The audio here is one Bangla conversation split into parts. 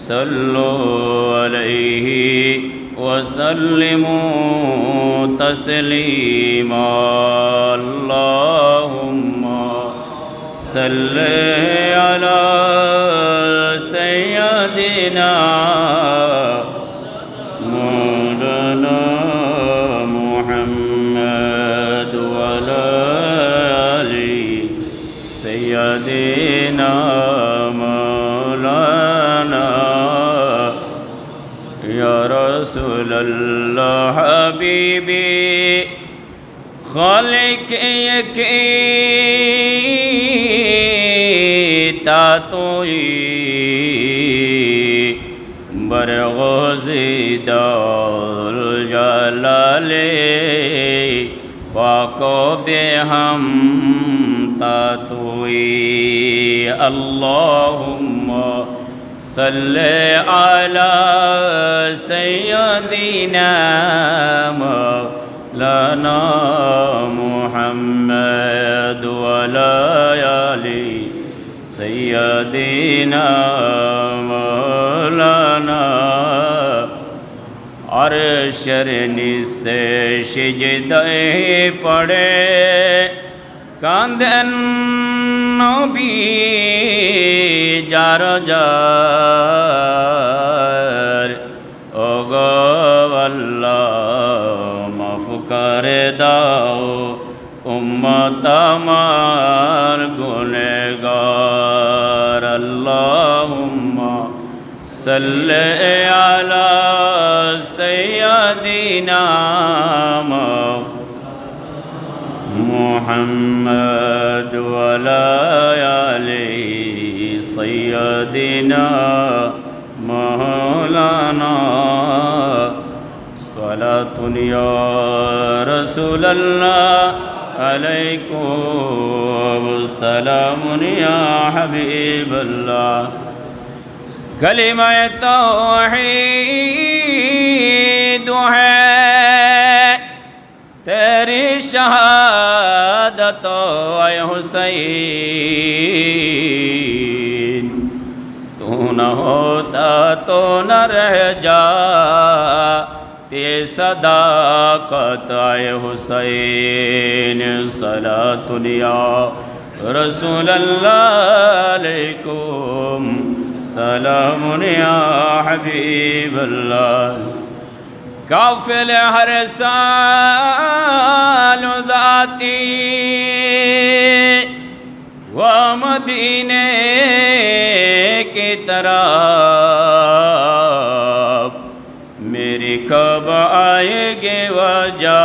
صلوا عليه وسلموا تسليما اللهم صل على سيدنا مولانا محمد وعلى آل سيدنا مولانا يا رسول الله حبيبي خالق يكي تاتوي برغزي دار جلالي پاکو بے ہم تاتوی اللہم صلی علی سیدنا مولانا محمد وعلی آل سیدنا مولانا अरशर निस्से सिजदाए पड़े कांदन नबी जार जार ओगो अल्लाह माफ कर दाओ उम्मत अमार गुनहगार अल्लाहुम्मा सल्ले अला सय्यदिना मुहम्मद वअला आलि सय्यदिना मौलाना सलातुन या रसूलल्लाह अलैकुम सलामुन या हबीबल्लाह कलिमा तौहीद है तेरी शहादत ऐ हुसैन तू न होता तो न रह जा ते सदाकत ऐ हुसैन सलातुन या रसूलल्लाह अलैकुम सलामुन या हबीबल्लाह काफिल हर साल ज़ाती व मदीने की तरफ मेरी कब आएगे वजह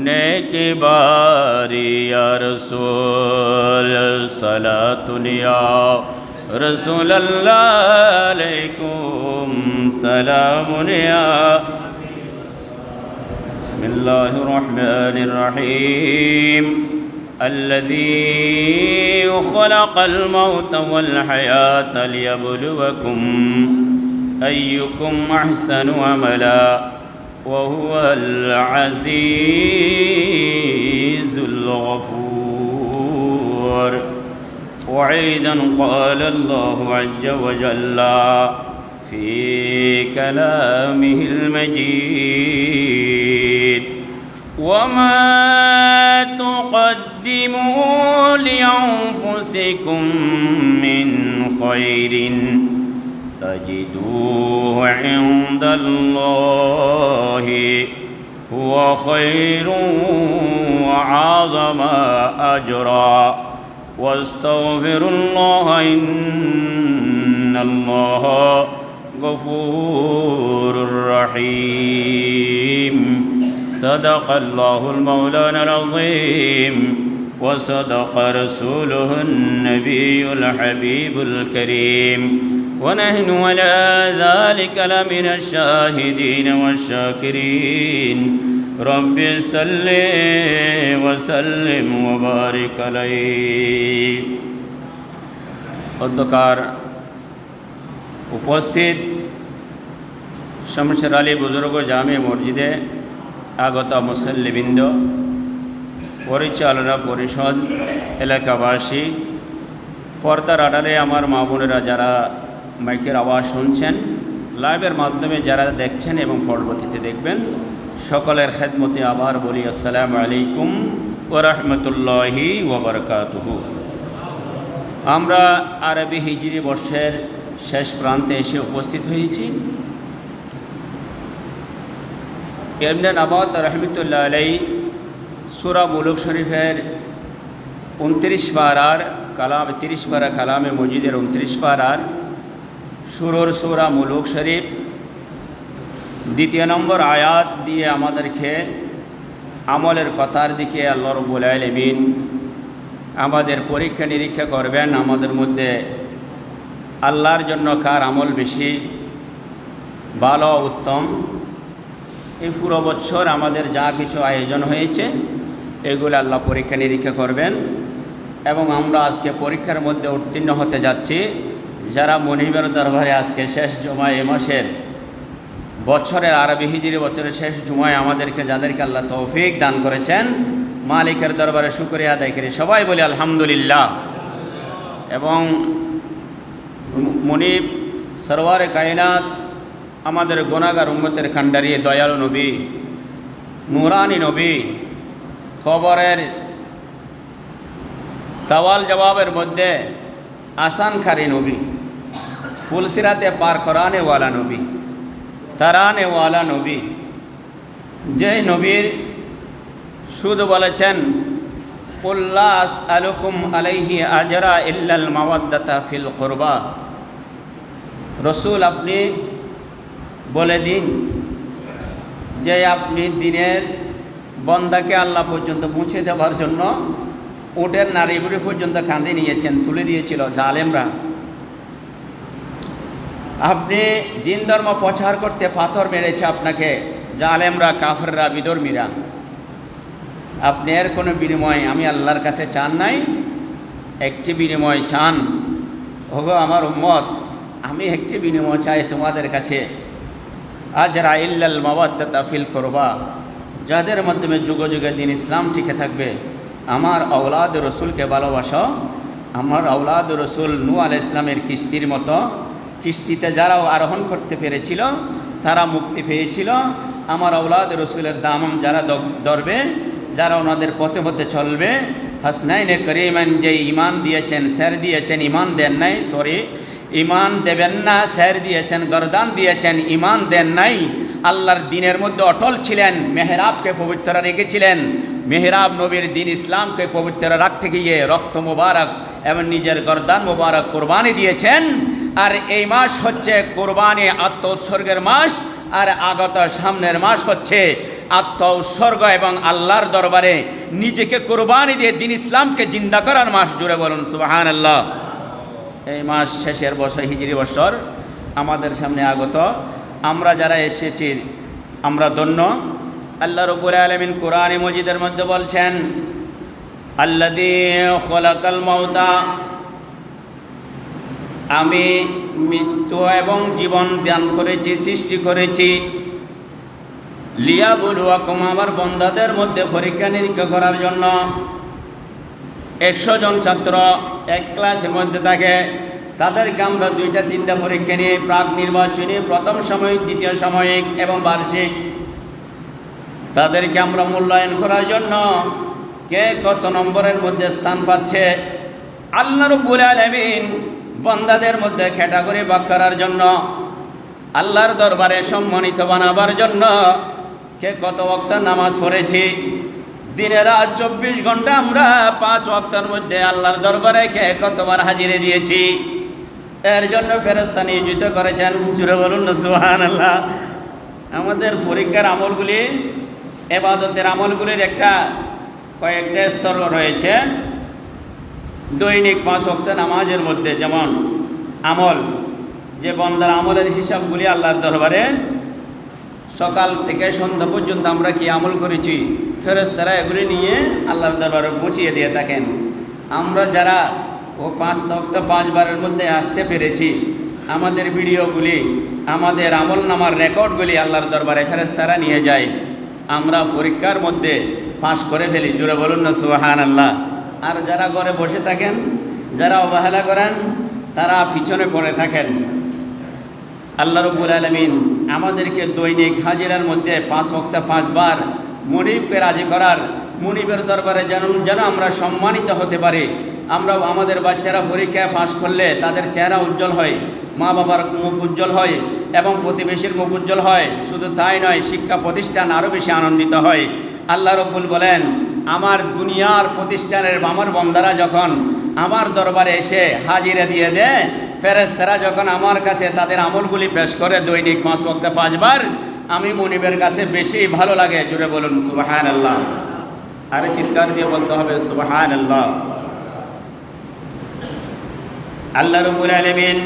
नेकी बारी या रसूल सलातुन या रसूल अल्लाह अलैकुम सलामुन या बिस्मिल्लाहिर रहमानिर रहीम अल्लज़ी खलक़ल मौत वल हयात लियब्लुवकुम अय्युकुम अहसनु अमला व हुवल अज़ीज़ुल गफ़ूर وعيدا قال الله عز وجل في كلامه المجيد وما تقدموا لأنفسكم من خير تجدوه عند الله هو خير وأعظم أجرا واستغفر الله إن الله غفور رحيم صدق الله المولانا العظيم وصدق رسوله النبي الحبيب الكريم ونحن على ذلك لمن الشاهدين والشاكرين رب صل وسلم وبارك عليه অধ্যকার উপস্থিত শমশের আলী বুজুর্গ জামে মসজিদে আগত মুসল্লিবৃন্দ পরিচালনা পরিষদ এলাকাবাসী পর্দার আড়ালে আমার মা বোনেরা যারা মাইকের আওয়াজ শুনছেন, লাইভের মাধ্যমে যারা দেখছেন এবং পরবর্তীতে দেখবেন, সকলের খেদমতে আবার বলি আসসালামু আলাইকুম ওয়া রাহমাতুল্লাহি ওয়া বারাকাতুহু। আমরা আরবি হিজরি বর্ষের শেষ প্রান্তে এসে উপস্থিত হয়েছি। ইবনে নাবাত রাহমাতুল্লাহ আলাইহি সূরা মুলুক শরীফের 29 পারার কালাম 30 পারা কালামে মজিদের 29 পারার শুরুর সূরা মুলুক শরীফ 2 নম্বর আয়াত দিয়ে আমাদেরকে আমলের কথার দিকে আল্লাহ রাব্বুল আলামিন আমাদের পরীক্ষা নিরীক্ষা করবেন। আমাদের মধ্যে আল্লাহর জন্য কার আমল বেশি ভালো উত্তম, এই পুরো বছর আমাদের যা কিছু আয়োজন হয়েছে এগুলো আল্লাহ পরীক্ষা নিরীক্ষা করবেন। এবং আমরা আজকে পরীক্ষার মধ্যে উত্তীর্ণ হতে যাচ্ছি। যারা মনিবের দরবারে আজকে শেষ জুমায় এ মাসের বছরের আরবি হিজরি বছরের শেষ জুমায় আমাদেরকে যাদেরকে আল্লাহ তৌফিক দান করেছেন, মালিকের দরবারে শুকরিয়া আদায় করি, সবাই বলি আলহামদুলিল্লাহ। এবং মনিব সরওয়ারে কায়নাত আমাদের গুনাহগার উম্মতের কান্ডারি দয়ালু নবী, নূরানি নবী, খবরের সওয়াল জবাবের মধ্যে আসানকারী নবী, ফুলসিরাতে পার করানে ওয়ালা নবী, তারানে ওয়ালা নবী, যে নবীর শুধু বলেছেন কুল লা আসআলুকুম আলাইহি আজরা ইল্লাল মাওয়াদ্দাতা ফিল কুরবা। রসুল আপনি বলে দিন যে আপনি দিনের বন্দাকে আল্লাহ পর্যন্ত পৌঁছে দেওয়ার জন্য উটের নাড়িভুড়ি পর্যন্ত কাঁধে নিয়েছেন, তুলে দিয়েছিল জালেমরা। আপনি দিন ধর্ম প্রচার করতে পাথর মেরেছে আপনাকে জালেমরা, কাফেররা, বিধর্মীরা। আপনি এর কোনো বিনিময় আমি আল্লাহর কাছে চান নাই, একটি বিনিময় চান, ওগো আমার উম্মত আমি একটি বিনিময় চাই তোমাদের কাছে, আজরা ইল্লাল মাওয়াদ্দাতা ফিল কুরবা, যাদের মাধ্যমে যুগে যুগে দিন ইসলাম টিকে থাকবে। আমার আওলাদ রসুলকে ভালোবাসো। আমার আওলাদ রসুল নূহ আলাইহিস ইসলামের কিস্তির মতো কিস্তিতে যারাও আরোহণ করতে পেরেছিল তারা মুক্তি পেয়েছিল। আমার আওলাদ রসুলের দাম যারা ধরবে, যারা ওনাদের পথে পথে চলবে, হাসনাইনে করিমান যে ইমান দিয়েছেন স্যার দিয়েছেন, ইমান দেন নাই, ইমান দেবেন না, স্যার দিয়েছেন, গরদান দিয়েছেন, ইমান দেন নাই, আল্লাহর দিনের মধ্যে অটল ছিলেন, মেহরাবকে পবিত্র রেখেছিলেন, মেহরাব নবীর দিন ইসলামকে পবিত্র রাখতে গিয়ে রক্ত মোবারক এবং নিজের গরদান মোবারক কোরবানি দিয়েছেন। আর এই মাস হচ্ছে কোরবানি আত্ম উৎসর্গের মাস, আর আগত সামনের মাস হচ্ছে আত্ম উৎসর্গ এবং আল্লাহর দরবারে নিজেকে কোরবানি দিয়ে দিন ইসলামকে জিন্দা করার মাস। জুড়ে বলুন সুবহানাল্লাহ। এই মাস শেষের বছর হিজরি বছর আমাদের সামনে আগত। আমরা যারা এসেছি আমরা ধন্য। আল্লাহ রাব্বুল আলামিন কোরআনে মজিদের মধ্যে বলছেন আল্লাযী খলাকাল মাউতা, আমি মৃত্যু এবং জীবন দান করেছি, সৃষ্টি করেছি, লিয়াবলুয়াকুম, আমার বান্দাদের মধ্যে পরীক্ষা নিরীক্ষা করার জন্য। 100 জন ছাত্র এক ক্লাসের মধ্যে থাকে, তাদেরকে আমরা 2-3টা পরীক্ষা নিয়ে প্রাক নির্বাচনী, প্রথম সাময়িক, দ্বিতীয় সাময়িক এবং বার্ষিক, তাদেরকে আমরা মূল্যায়ন করার জন্য কে কত নম্বরের মধ্যে স্থান পাচ্ছে আল্লাহ রাব্বুল আলামিন বান্দাদের মধ্যে ক্যাটাগরি ভাগ করার জন্য, আল্লাহর দরবারে সম্মানিত বানাবার জন্য কে কত ওয়াক্ত নামাজ পড়েছি। দিনে রাত 24 ঘন্টা আমরা 5 ওয়াক্তের মধ্যে আল্লাহর দরবারে কে কতবার হাজিরে দিয়েছি। এর জন্য ফেরেশতা নিয়োজিত করেছেন। জুড়ে বলুন না সুবহানাল্লাহ। আমাদের পরীক্ষার আমলগুলি, ইবাদতের আমলগুলির কয়েকটা স্তর রয়েছে। দৈনিক 5 ওয়াক্ত নামাজের মধ্যে যেমন আমল, যে বন্দার আমলের হিসাবগুলি আল্লাহর দরবারে সকাল থেকে সন্ধ্যা পর্যন্ত আমরা কি আমল করেছি, ফেরেশতারা এগুলি নিয়ে আল্লাহর দরবারে পৌঁছিয়ে দিয়ে থাকেন। আমরা যারা 5 ওয়াক্ত 5 বারের মধ্যে আসতে পেরেছি, আমাদের ভিডিওগুলি, আমাদের আমল নামার রেকর্ডগুলি আল্লাহর দরবারে ফেরেশতারা নিয়ে যায়। আমরা পরীক্ষার মধ্যে পাশ করে ফেলি। জোরে বলুন না সুবহানাল্লাহ। আর যারা ঘরে বসে থাকেন, যারা অবহেলা করেন, তারা পিছনে পড়ে থাকেন। আল্লাহ রাব্বুল আলামিন আমাদেরকে দৈনিক হাজিরার মধ্যে 5 ওয়াক্ত 5 বার মুনিবকে রাজি করার, মুনিবের দরবারে যেন আমরা সম্মানিত হতে পারি। আমরা আমাদের বাচ্চারা পরীক্ষায় পাস করলে তাদের চেহারা উজ্জ্বল হয়, মা বাবার মুখ উজ্জ্বল হয় এবং প্রতিবেশীর মুখ উজ্জ্বল হয়। শুধু তাই নয়, শিক্ষা প্রতিষ্ঠান আরও বেশি আনন্দিত হয়। আল্লাহ রাব্বুল বলেন, আমার দুনিয়ার প্রতিষ্ঠানের আমার বন্দারা যখন আমার দরবারে এসে হাজিরা দিয়ে দেয়, ফেরেশতারা যখন আমার কাছে তাদের আমলগুলি পেশ করে দৈনিক 5 ওয়াক্ত 5 বার, আমি মুনিবের কাছে বেশি ভালো লাগে। জুড়ে বলুন সুবহানাল্লাহ। আরে চিৎকার দিয়ে বলতে হবে সুবহানাল্লাহ। আল্লাহ রাব্বুল আলামিন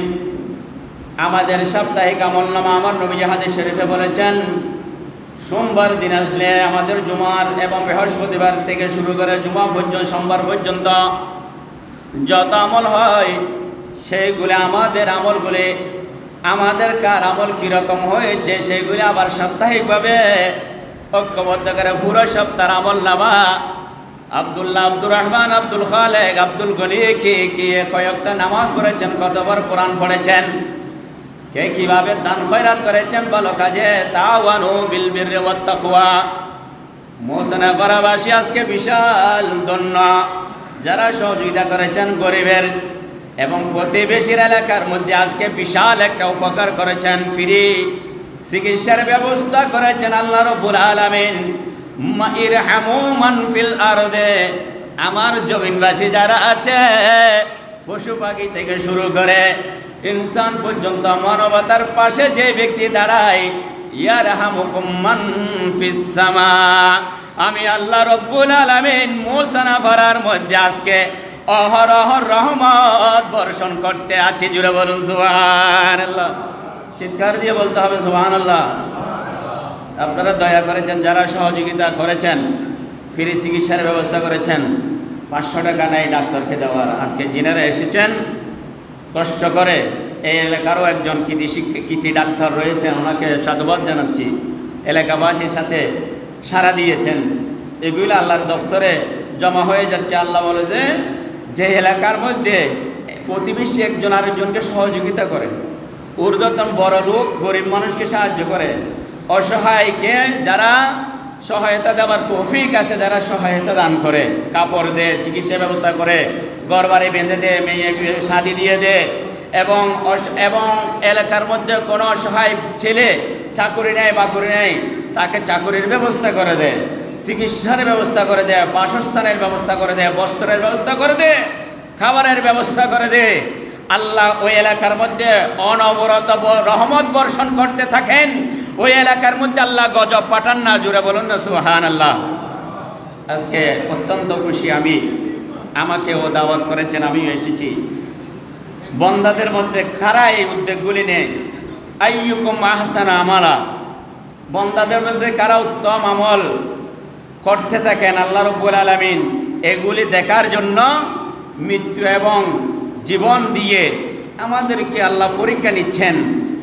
আমাদের সাপ্তাহিক আমলনামা আমার নবী হাদিস শরীফে বলেছেন, সোমবার দিন আসলে আমাদের জুমার এবং বৃহস্পতিবার থেকে শুরু করে জুমা পর্যন্ত সোমবার পর্যন্ত যত আমল হয় সেইগুলি আমাদের আমলগুলি, আমাদের কার আমল কীরকম হয়েছে সেইগুলি আবার সাপ্তাহিকভাবে ঐক্যবদ্ধ করে পুরো সপ্তাহের আমল নামা আব্দুল্লাহ, আব্দুর রহমান, আব্দুল খালেক, আব্দুল গনি কে কয়েকটা নামাজ পড়েছেন, কতবার কোরআন পড়েছেন, কে কিভাবে দান খয়রাত করেছেন ভালো কাজে, তাওয়ানু বিল বিররি ওয়াত তাকওয়া। মোহসেনা পাড়াবাসী আজকে বিশাল ধন্য, যারা সহযোগিতা করেছেন গরিবের এবং প্রতিবেশীর এলাকার মধ্যে আজকে বিশাল একটা উপকার করেছেন, ফ্রি চিকিৎসার ব্যবস্থা করেছেন আল্লাহ রাব্বুল আলামিন। ইরহামু মান ফিল আরদে, আমার জমিনবাসী যারা আছে পশু পাখি থেকে শুরু করে ইনসান পর্যন্ত মানবতার পাশে যে ব্যক্তি দাঁড়ায়, ইয়ারহামুকুম মান ফিস সামা, আমি আল্লাহ রাব্বুল আলামিন মুসানা পাড়ার মধ্যে আজকে অহরহ রহমত বর্ষণ করতে আছি। জুড়ে বলুন সুবহানাল্লাহ। চিৎকার দিয়ে বলতে হবে সুবহানাল্লাহ। আপনারা দয়া করেছেন, যারা সহযোগিতা করেছেন, ফ্রি চিকিৎসার ব্যবস্থা করেছেন, 500 টাকা নেই ডাক্তারকে দেওয়ার। আজকে যিনারা এসেছেন কষ্ট করে, এই এলাকারও একজন কৃতি ডাক্তার রয়েছেন, ওনাকে সাধুবাদ জানাচ্ছি। এলাকাবাসীর সাথে সাড়া দিয়েছেন, এগুলো আল্লাহর দফতরে জমা হয়ে যাচ্ছে। আল্লাহ বলে যে এলাকার মধ্যে প্রতিবেশী একজন আরেকজনকে সহযোগিতা করে, ঊর্ধ্বতন বড় লোক গরিব মানুষকে সাহায্য করে, অসহায়কে যারা সহায়তা দেওয়ার তৌফিক আছে, যারা সহায়তা দান করে, কাপড় দেয়, চিকিৎসা ব্যবস্থা করে, ঘর বাড়ি বেঁধে দেয়, মেয়ে শাদি দিয়ে দেয়, এবং এলাকার মধ্যে কোনো অসহায় ছেলে চাকুরি নেয় বাকুরি নেয়, তাকে চাকুরির ব্যবস্থা করে দেয়, চিকিৎসার ব্যবস্থা করে দেয়, বাসস্থানের ব্যবস্থা করে দেয়, বস্ত্রের ব্যবস্থা করে দেয়, খাবারের ব্যবস্থা করে দেয়। আল্লাহ ওই এলাকার মধ্যে অনবরত রহমত বর্ষণ করতে থাকেন। ওই এলাকার মধ্যে আল্লাহ গজব পাঠান না। জুড়ে বলুন না সুবহানাল্লাহ। আজকে অত্যন্ত খুশি আমি, আমাকেও দাওয়াত করেছেন, আমিও এসেছি। বন্দাদের মধ্যে কারা এই উদ্যোগগুলি নেয়? আইয়ুকুম আহসানা আমালা, বন্দাদের মধ্যে কারা উত্তম আমল করতে থাকেন আল্লাহ রাব্বুল আলামিন এগুলি দেখার জন্য মৃত্যু এবং জীবন দিয়ে আমাদেরকে আল্লাহ পরীক্ষা নিচ্ছেন।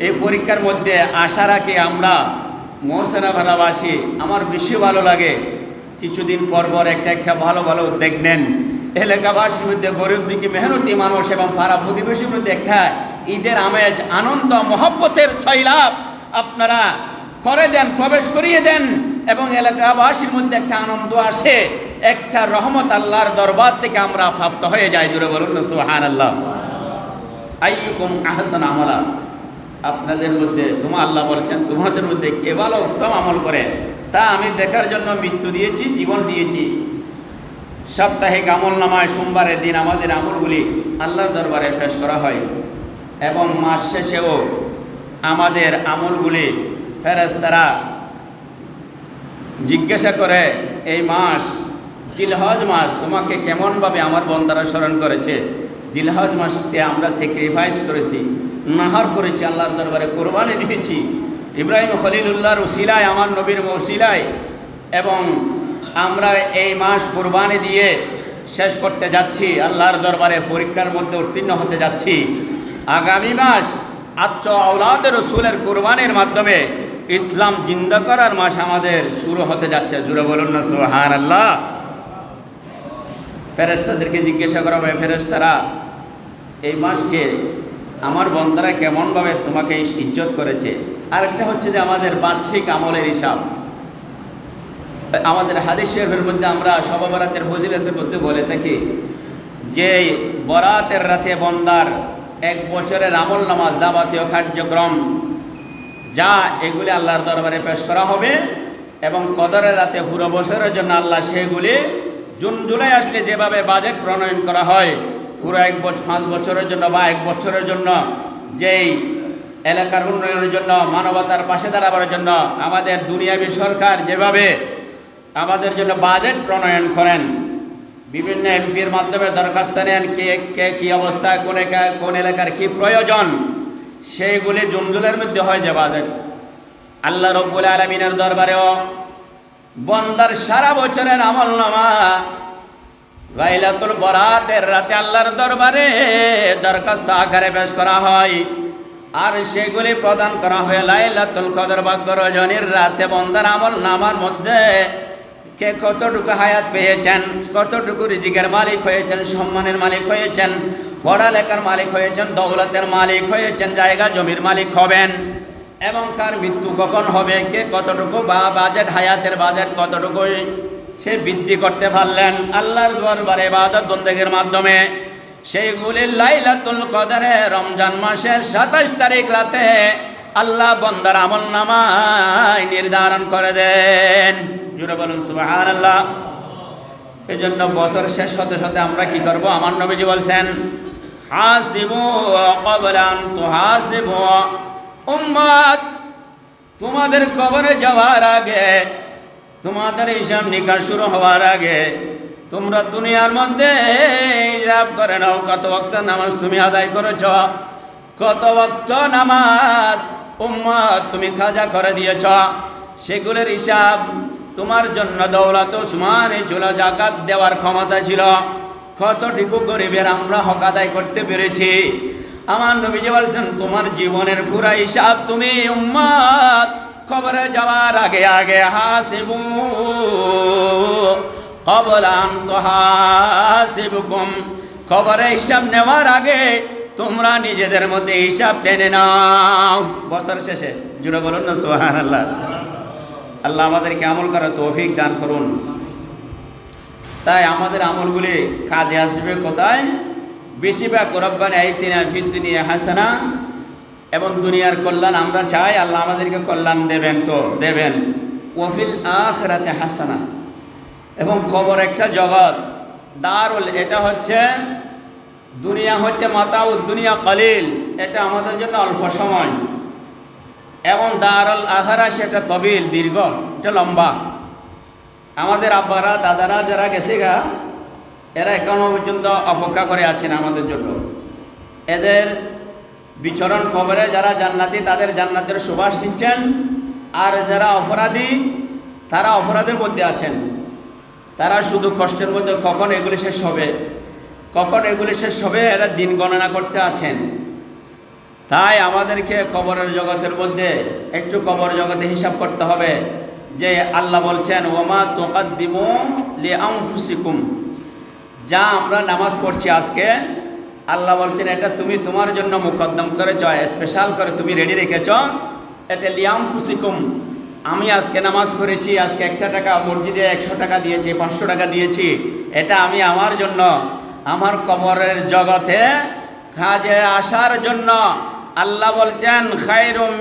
এই পরীক্ষার মধ্যে আশা রাখি আমরা মোহসেনা ভাড়াবাসী, আমার বেশি ভালো লাগে কিছুদিন পর পর একটা ভালো ভালো উদ্যোগ নেন। এলাকাবাসীর মধ্যে গরিব দিকে মেহনতি মানুষ এবং পাড়া প্রতিবেশীর মধ্যে একটা ঈদের আমেজ, আনন্দ, মহব্বতের সৈলাব আপনারা করে দেন, প্রবেশ করিয়ে দেন, এবং এলাকাবাসীর মধ্যে একটা আনন্দ আসে, একটা রহমত আল্লাহর দরবার থেকে আমরা প্রাপ্ত হয়ে যাই। জুড়ে বলুন না সুবহানাল্লাহ। আইয়ুকুম আহসানু আমালা, আপনাদের মধ্যে আল্লাহ বলছেন তোমাদের মধ্যে কে ভালো উত্তম আমল করে, তা আমি দেখার জন্য মৃত্যু দিয়েছি, জীবন দিয়েছি। সাপ্তাহিক আমল নামায় সোমবারের দিন আমাদের আমলগুলি আল্লাহর দরবারে পেশ করা হয়, এবং মাস শেষেও আমাদের আমলগুলি ফেরেশতারা জিজ্ঞাসা করে, এই মাস জিলহজ মাস তোমাকে কেমনভাবে আমার বন্দারা স্মরণ করেছে। জিলহজ মাসকে আমরা স্যাক্রিফাইস করেছি, নাহার করেছি, আল্লাহর দরবারে কোরবানি দিয়েছি, ইব্রাহিম খলিলুল্লাহর উসিলায়, আমার নবীর উসিলায়, এবং আমরা এই মাস কোরবানি দিয়ে শেষ করতে যাচ্ছি, আল্লাহর দরবারে পরীক্ষার মধ্যে উত্তীর্ণ হতে যাচ্ছি। আগামী মাস আওলাদের রসুলের কোরবানির মাধ্যমে ইসলাম জিন্দা করার মাস আমাদের শুরু হতে যাচ্ছে। জুড়ে বলুন না সুবহানাল্লাহ। ফেরেশতাদেরকে জিজ্ঞাসা করা হবে, ফেরেশতারা এই মাসকে আমার বন্দারা কেমনভাবে তোমাকে ইজ্জত করেছে। আরেকটা হচ্ছে যে আমাদের বার্ষিক আমলের হিসাব। আমাদের হাদিস শরীফের মধ্যে আমরা শবে বরাতের ফজিলতের মধ্যে বলে থাকি যে বরাতের রাতে বন্দার 1 বছরের আমল নামাজ যাবতীয় কার্যক্রম যা এগুলি আল্লাহর দরবারে পেশ করা হবে এবং কদরের রাতে পুরো বছরের জন্য আল্লাহ সেগুলি জুন জুলাই আসলে যেভাবে বাজেট প্রণয়ন করা হয় পুরো 5 বছরের জন্য বা 1 বছরের জন্য, যেই এলাকার উন্নয়নের জন্য, মানবতার পাশে দাঁড়াবার জন্য আমাদের দুনিয়াবী সরকার যেভাবে আমাদের জন্য বাজেট প্রণয়ন করেন, বিভিন্ন এমপির মাধ্যমে দরখাস্ত নেন কে কী অবস্থায় কোন এলাকার কী প্রয়োজন, সেইগুলি জুন জুলাইয়ের মধ্যে হয় যে বাজেট। আল্লাহ রব্বুল আলামিনের দরবারেও বন্দার সারা বছরের আমলনামা লাইলাতুল বরাতের রাতে আল্লাহর দরবারে দরখাস্ত আকারে পেশ করা হয় আর সেগুলি প্রদান করা হয় লাইলাতুল কদর ভাগ্য রজনীর রাতে। বন্দার আমলনামার মধ্যে কে কতটুকু হায়াত পেয়েছেন, কতটুকু রিজিকের মালিক হয়েছেন, সম্মানের মালিক হয়েছেন, পড়ালেখার মালিক হয়েছেন, দৌলতের মালিক হয়েছেন, জায়গা জমির মালিক হবেন এবং কার মৃত্যু কখন হবে, কে কতটুকু বাজেট হায়াতের বাজেট কতটুকু সে বৃদ্ধি করতে পারলেন আল্লাহর দরবারে ইবাদত বন্দেগীর মাধ্যমে, সেইগুলি লাইলাতুল কদরে রমজান মাসের 27 তারিখ রাতে আল্লাহ বন্দার আমলনামায় নির্ধারণ করে দেন। জুড়ে বলুন সুবহানাল্লাহ। এই জন্য বছর শেষ হতে হতে আমরা কি করব? আমার নবীজি বলছেন হাসিবু ক্বাবলা আন তুহাসিবু, উম্মত তোমাদের কবরে যাওয়ার আগে, তোমাদের হিসাব নিকাশ শুরু হওয়ার আগে তোমরা দুনিয়ার মধ্যে হিসাব করে নাও কত ওয়াক্ত নামাজ তুমি আদায় করেছ, কত ওয়াক্ত নামাজ উম্মত তুমি কাজা করে দিয়েছ, সেগুলোর হিসাব। তোমার জন্য দৌলত উসমানে ছিল, জাকাত দেওয়ার ক্ষমতা ছিল, কতটুকু গরিবের আমরা হক আদায় করতে পেরেছি। আমার নবীজি বলছেন তোমার জীবনের পুরা হিসাব তুমি উম্মত কবরে যাওয়ার আগে আগে হাসিবু ক্বাবলা আন তুহাসিবুকুম, কবরে হিসাব নেওয়ার আগে তোমরা নিজেদের মধ্যে হিসাব টেনে নাও বছর শেষে। জুড়ে বলুন না সুবহানাল্লাহ। আল্লাহ আমাদেরকে আমল করার তৌফিক দান করুন। তাই আমাদের আমলগুলি কাজে আসবে কোথায়? বেশিরভাগ রব্বানা আতিনা ফিদ দুনিয়া হাসানা, এবং দুনিয়ার কল্যাণ আমরা চাই, আল্লাহ আমাদেরকে কল্যাণ দেবেন তো দেবেন। ওয়াফিল আখিরাতে হাসানা, এবং কবর একটা জগৎ দারুল, এটা হচ্ছে দুনিয়া হচ্ছে মাতাউদ দুনিয়া কলিল, এটা আমাদের জন্য অল্প সময়, এবং দারুল আখিরা সেটা তবিল দীর্ঘ, এটা লম্বা। আমাদের আব্বারা দাদারা যারা গেছে গা এরা এখনো পর্যন্ত অপেক্ষা করে আছেন আমাদের জন্য। এদের বিচরণ খবরে যারা জান্নাতি তাদের জান্নাতের সুবাস নিচ্ছেন, আর যারা অপরাধী তারা অপরাধের মধ্যে আছেন, তারা শুধু কষ্টের মধ্যে কখন এগুলি শেষ হবে, কখন এগুলি শেষ হবে এরা দিন গণনা করতে আছেন। তাই আমাদেরকে কবরের জগতের মধ্যে একটু কবর জগতে হিসাব করতে হবে যে আল্লাহ বলছেন ওমা তুকাদ্দিমু লিআনফুসিকুম, যা আমরা নামাজ পড়ছি আজকে আল্লাহ বলছেন এটা তুমি তোমার জন্য মুকদ্দম করেছ, স্পেশাল করে তুমি রেডি রেখেছ, এটা লিআনফুসিকুম। আমি আজকে নামাজ পড়েছি, আজকে 1 টাকা মসজিদে 100 টাকা দিয়েছি, 500 টাকা দিয়েছি, এটা আমি আমার জন্য আমার কবরের জগতে কাজে আসার জন্য। আল্লাহ বলছেন খায়রুম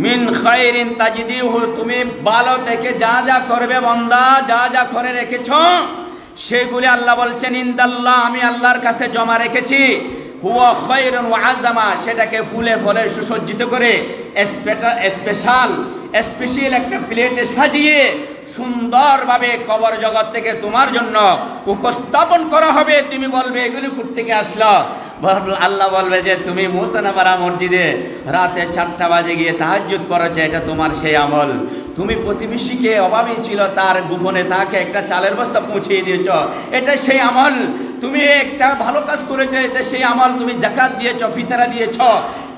মিন খায়রিন তাজিদিহু, তুমি ভালো থেকে যা যা করবে বান্দা, যা যা করে রেখেছ সেগুলি আল্লাহ বলছেন ইনদাল্লাহ, আমি আল্লাহর কাছে জমা রেখেছি। হুয়া খায়রুন ওয়া আযামা, সেটাকে ফুলে ফলে সুসজ্জিত করে স্পেশাল একটা প্লেটে সাজিয়ে সুন্দরভাবে কবর জগৎ থেকে তোমার জন্য উপস্থাপন করা হবে। তুমি বলবে এগুলি কোথা থেকে আসলো? আল্লাহ বলবে যে তুমি মুসানাবারা মসজিদে রাতে 4টা বাজে গিয়ে তাহাজ্জুদ পড়েছে, এটা তোমার সেই আমল। তুমি প্রতিবেশীকে অভাবী ছিল তার গোপনে তাকে একটা চালের বস্তা পৌঁছিয়ে দিয়েছ, এটা সেই আমল। তুমি একটা ভালো কাজ করেছো, এটা সেই আমল, তুমি জাকাত দিয়েছ, ফিতরা দিয়েছ,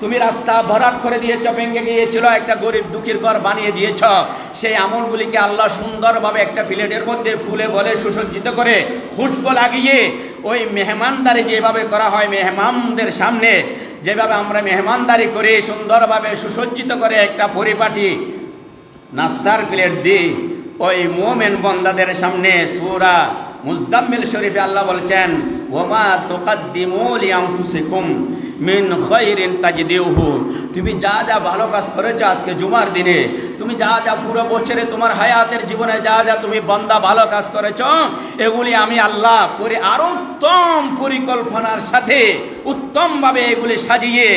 তুমি রাস্তা ভরাট করে দিয়েছ, ভেঙে গিয়েছিল একটা গরিব দুঃখীর ঘর বানিয়ে দিয়েছ, সেই আমলগুলিকে আল্লাহ সুন্দরভাবে একটা প্লেটের মধ্যে ফুলে ফলে সুসজ্জিত করে খুশবু লাগিয়ে ওই মেহমানদারি যেভাবে করা হয় মেহমানদের সামনে, যেভাবে আমরা মেহমানদারি করি সুন্দরভাবে সুসজ্জিত করে একটা পরিপাটি নাস্তার প্লেট দিই, ওই মুমিন বান্দাদের সামনে সূরা মুজাম্মিল শরীফে আল্লাহ বলছেন, ওমা তুকাদ্দিমু লিআনফুসিকুম মিন খায়রিন তাজিদুহু, তুমি যা যা ভালো কাজ করেছো আজকে জুমার দিনে, তুমি যা যা পুরো বছরে তোমার হায়াতের জীবনে যা যা তুমি বান্দা ভালো কাজ করেছো, এগুলি আমি আল্লাহ আরো উত্তম পরিকল্পনার সাথে উত্তমভাবে এগুলি সাজিয়ে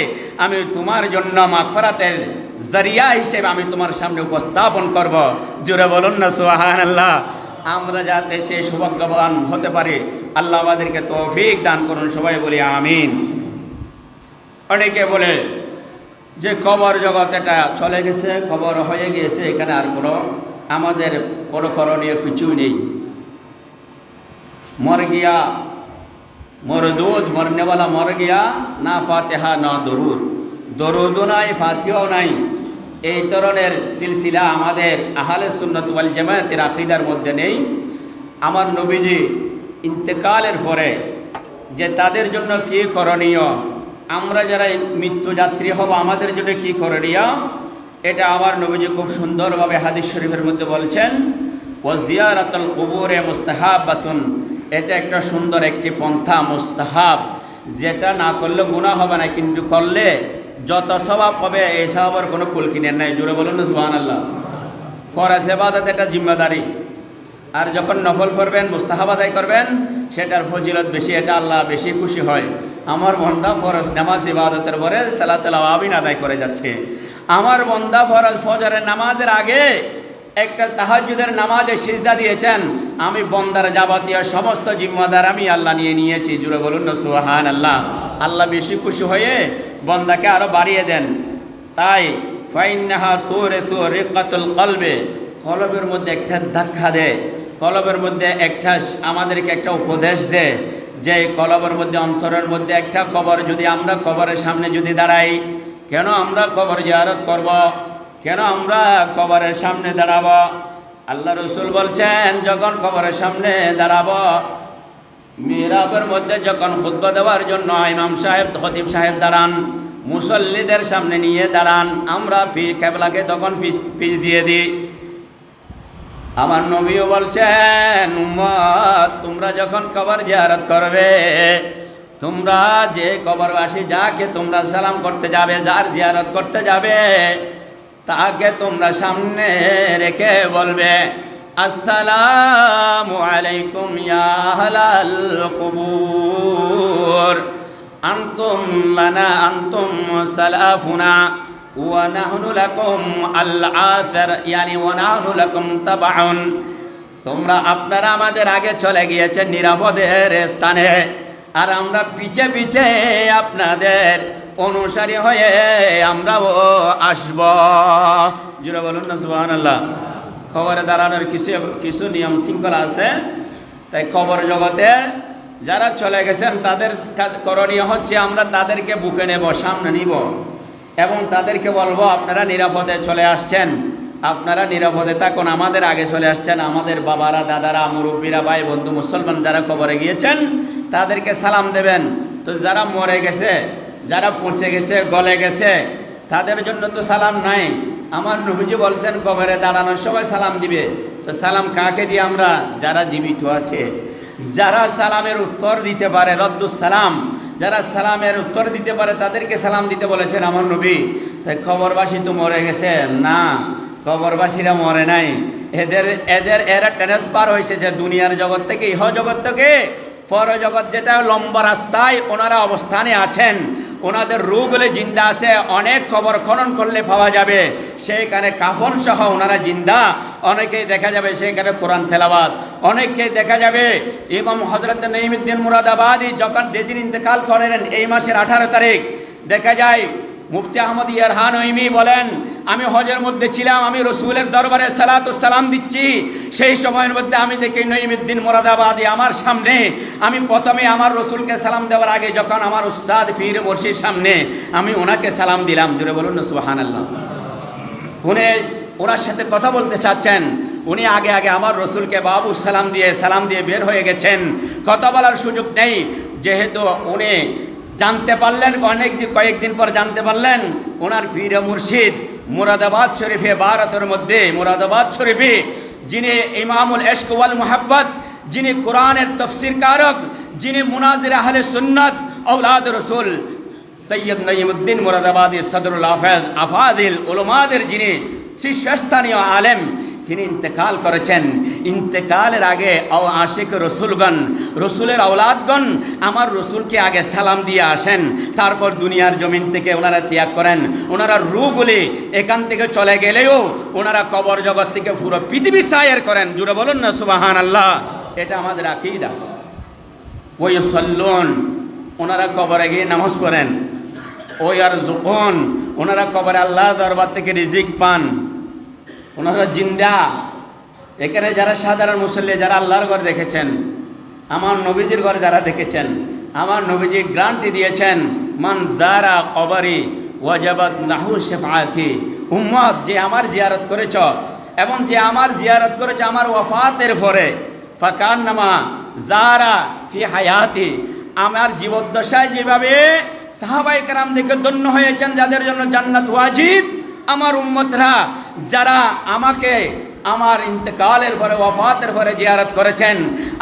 আমি তোমার জন্য মাগফিরাতের জরিয়া হিসেবে আমি তোমার সামনে উপস্থাপন করব। জোরে বলুন না সুবহানাল্লাহ। আমরা যাতে সে সৌভাগ্যবান হতে পারি আল্লাহ আমাদেরকে তৌফিক দান করুন, সবাই বলি আমিন। অনেকে বলে যে কবর জগৎ এটা চলে গেছে, কবর হয়ে গিয়েছে, এখানে আর কোনো আমাদের কোনো করণীয় কিছুই নেই। মর গিয়া মরদুদ, মরনেওয়ালা মর গিয়া, না ফাতিহা না দরুদ, দরুদও নাই ফাতিহাও নাই। এই ধরনের সিলসিলা আমাদের আহলে সুন্নাত ওয়াল জামায়াতের আকীদার মধ্যে নেই। আমার নবীজি ইন্তেকালের পরে যে তাদের জন্য কি করণীয়, আমরা যারা মৃত্যুযাত্রী হব আমাদের জন্য কি করণীয়, এটা আমার নবীজি খুব সুন্দরভাবে হাদিস শরীফের মধ্যে বলছেন, ওয়াজিয়ারাতুল কুবুরে মুস্তাহাবাতুন, এটা একটা সুন্দর একটি পন্থা মুস্তাহাব, যেটা না করলে গুনাহ হবে না, কিন্তু করলে যত সওয়াব হবে এই সওয়াবের কোনো কুল কিনার নাই। জোরে বলুন না সুবহানাল্লাহ। ফরজ ইবাদত এটা জিম্মাদারি, আর যখন নফল করবেন মুস্তাহাব আদায় করবেন সেটার ফজিলত বেশি, এটা আল্লাহ বেশি খুশি হয়। আমার বন্দা ফরজ নামাজ ইবাদতের পরে সালাতুল আওয়াবিন আদায় করে যাচ্ছে, আমার বন্দা ফরজ ফজরের নামাজের আগে একটা তাহাজ্জুদের নামাজে সিজদা দিয়েছেন, আমি বন্দার যাবতীয় সমস্ত জিম্মাদার আমি আল্লাহ নিয়ে নিয়েছি। জুড়ে বলুন না সুবহানাল্লাহ। আল্লাহ বেশি খুশি হয়ে বন্দাকে আরো বাড়িয়ে দেন। তাই ফাইন্নাহা তুরিতু রিকাতুল কলবে, কলবের মধ্যে একটা ধাক্কা দেয়, কলবের মধ্যে একটা আমাদেরকে একটা উপদেশ দেয়, যে কলবের মধ্যে অন্তরের মধ্যে একটা কবর, যদি আমরা কবরের সামনে যদি দাঁড়াই, কেন আমরা কবর জিয়ারত করব, কেন আমরা কবরের সামনে দাঁড়াবো? আল্লাহ রসুল বলছেন, যখন কবরের সামনে দাঁড়াবো, মিহরাবের মধ্যে যখন খুতবা দেওয়ার জন্য ইমাম সাহেব খতিব সাহেব দাঁড়ান, মুসল্লিদের সামনে নিয়ে দাঁড়ান, আমরা কিবলাকে তখন পিছ দিয়ে দিই। আমার নবীও বলছেন, উম্মত তোমরা যখন কবর জিয়ারত করবে, তোমরা যে কবরবাসী যাকে তোমরা সালাম করতে যাবে, যার জিয়ারত করতে যাবে, তাকে তোমরা সামনে রেখে বলবে, আসসালামু আলাইকুম ইয়া আহলাল কুবুর, আনতুম লানা আনতুম সালাফুনা ওয়া নাহনু লাকুম আল আসার, ইয়ানি ওয়া নাহনু লাকুম তাবাউন, তোমরা আপনারা আমাদের আগে চলে গিয়েছেন নিরাপদের স্থানে, আর আমরা পিছে পিছে আপনাদের অনুসারী হয়ে আমরাও আসব। জুড়ে বলুন না সুবহানাল্লাহ। কবরে দাঁড়ানোর কিছু নিয়ম শৃঙ্খলা আছে। তাই কবর জগতে যারা চলে গেছেন তাদের করণীয় হচ্ছে, আমরা তাদেরকে বুকে নেব, সামনে নিব, এবং তাদেরকে বলবো, আপনারা নিরাপদে চলে আসছেন, আপনারা নিরাপদে থাকুন, আমাদের আগে চলে আসছেন, আমাদের বাবারা, দাদারা, মুরব্বীরা, ভাই বন্ধু মুসলমান যারা কবরে গিয়েছেন তাদেরকে সালাম দেবেন। তো যারা মরে গেছে, যারা পৌঁছে গেছে, গলে গেছে, তাদের জন্য তো সালাম নাই। আমার নবীজি বলছেন কবরে দাঁড়ানোর সময় সালাম দিবে। তো সালাম কাকে দিই আমরা? যারা জীবিত আছে, যারা সালামের উত্তর দিতে পারে, রদ্দুস সালাম, যারা সালামের উত্তর দিতে পারে তাদেরকে সালাম দিতে বলেছেন আমার নবী। তাই কবরবাসী তো মরে গেছে না, কবরবাসীরা মরে নাই, এরা ট্রান্সফার হয়েছে যে দুনিয়ার জগৎ থেকে ইহ জগৎ থেকে পরজগৎ, যেটা লম্বা রাস্তায় ওনারা অবস্থানে আছেন, ওনাদের রূহগুলো জিন্দা আছে, অনেক কবর খনন করলে পাওয়া যাবে, সেইখানে কাফন সহ ওনারা জিন্দা। অনেকেই দেখা যাবে সেইখানে কোরআন তেলাওয়াত, অনেককেই দেখা যাবে ইমাম হযরত নঈমুদ্দিন মুরাদাবাদী যখন যেদিন ইন্তেকাল করেন এই মাসের 18 তারিখ, দেখা যায় মুফতি আহমদ ইয়ারহা নঈমি বলেন, আমি হজের মধ্যে ছিলাম, আমি রসুলের দরবারে সালাতুস সালাম দিচ্ছি। সেই সময়ের মধ্যে আমি দেখি নঈমুদ্দিন মুরাদাবাদী আমার সামনে। আমি প্রথমে আমার রসুলকে সালাম দেওয়ার আগে যখন আমার উস্তাদ পীর মুর্শিদ সামনে, আমি ওনাকে সালাম দিলাম। জোরে বলুন না সুবহানাল্লাহ। উনি ওনার সাথে কথা বলতে চাচ্ছেন, উনি আগে আগে আমার রসুলকে বাবু সালাম দিয়ে বের হয়ে গেছেন, কথা বলার সুযোগ নেই। যেহেতু উনি জানতে পারলেন, কয়েকদিন পর জানতে পারলেন ওনার পীর মুর্শিদ মুরাদাবাদ শরীফে, ভারতের মধ্যে মুরাদাবাদ শরীফে যিনি ইমামুল ইশক ওয়াল মুহাব্বত, যিনি কোরআনের তফসির কারক, যিনি মুনাজির আহলে সুন্নাত আওলাদ রসুল সৈয়দ নঈমুদ্দিন মুরাদাবাদী সদরুল আফাদিল উলামাদের যিনি শীর্ষস্থানীয় আলেম, তিনি ইন্তেকাল করেছেন। ইন্তেকালের আগে আশিক রসুলগণ, রসুলের আওলাদগণ আমার রসুলকে আগে সালাম দিয়ে আসেন, তারপর দুনিয়ার জমিন থেকে ওনারা ত্যাগ করেন। ওনারা রূহগুলি এখান থেকে চলে গেলেও ওনারা কবর জগৎ থেকে পুরো পৃথিবী সায়ের করেন। জুড়ে বলুন না সুবহানাল্লাহ। এটা আমাদের আকীদা। ওই সল্লুন, ওনারা কবরে গিয়ে নামাজ পড়েন। ওই আর যুকুন, ওনারা কবরে আল্লাহ দরবার থেকে রিজিক পান। ওনারা জিন্দা। এখানে যারা সাধারণ মুসল্লি, যারা আল্লাহর ঘর দেখেছেন, আমার নবীজির ঘর যারা দেখেছেন, আমার নবীজি গ্রান্টি দিয়েছেন, মান যারা কবরি ওয়াজাবাত লাহু শাফাআতি। উম্মত, যে আমার জিয়ারত করেছ এবং যে আমার জিয়ারত করেছে আমার ওয়াফাতের পরে, ফাকান্নামা যারা ফি হায়াতি, আমার জীবদ্দশায় যেভাবে সাহাবায়ে কেরাম দেখে ধন্য হয়েছেন, যাদের জন্য জান্নাত ওয়াজিব, আমার উম্মতরা যারা আমাকে আমার ইন্তেকালের পরে ওয়াফাতের পরে জিয়ারত করেছেন,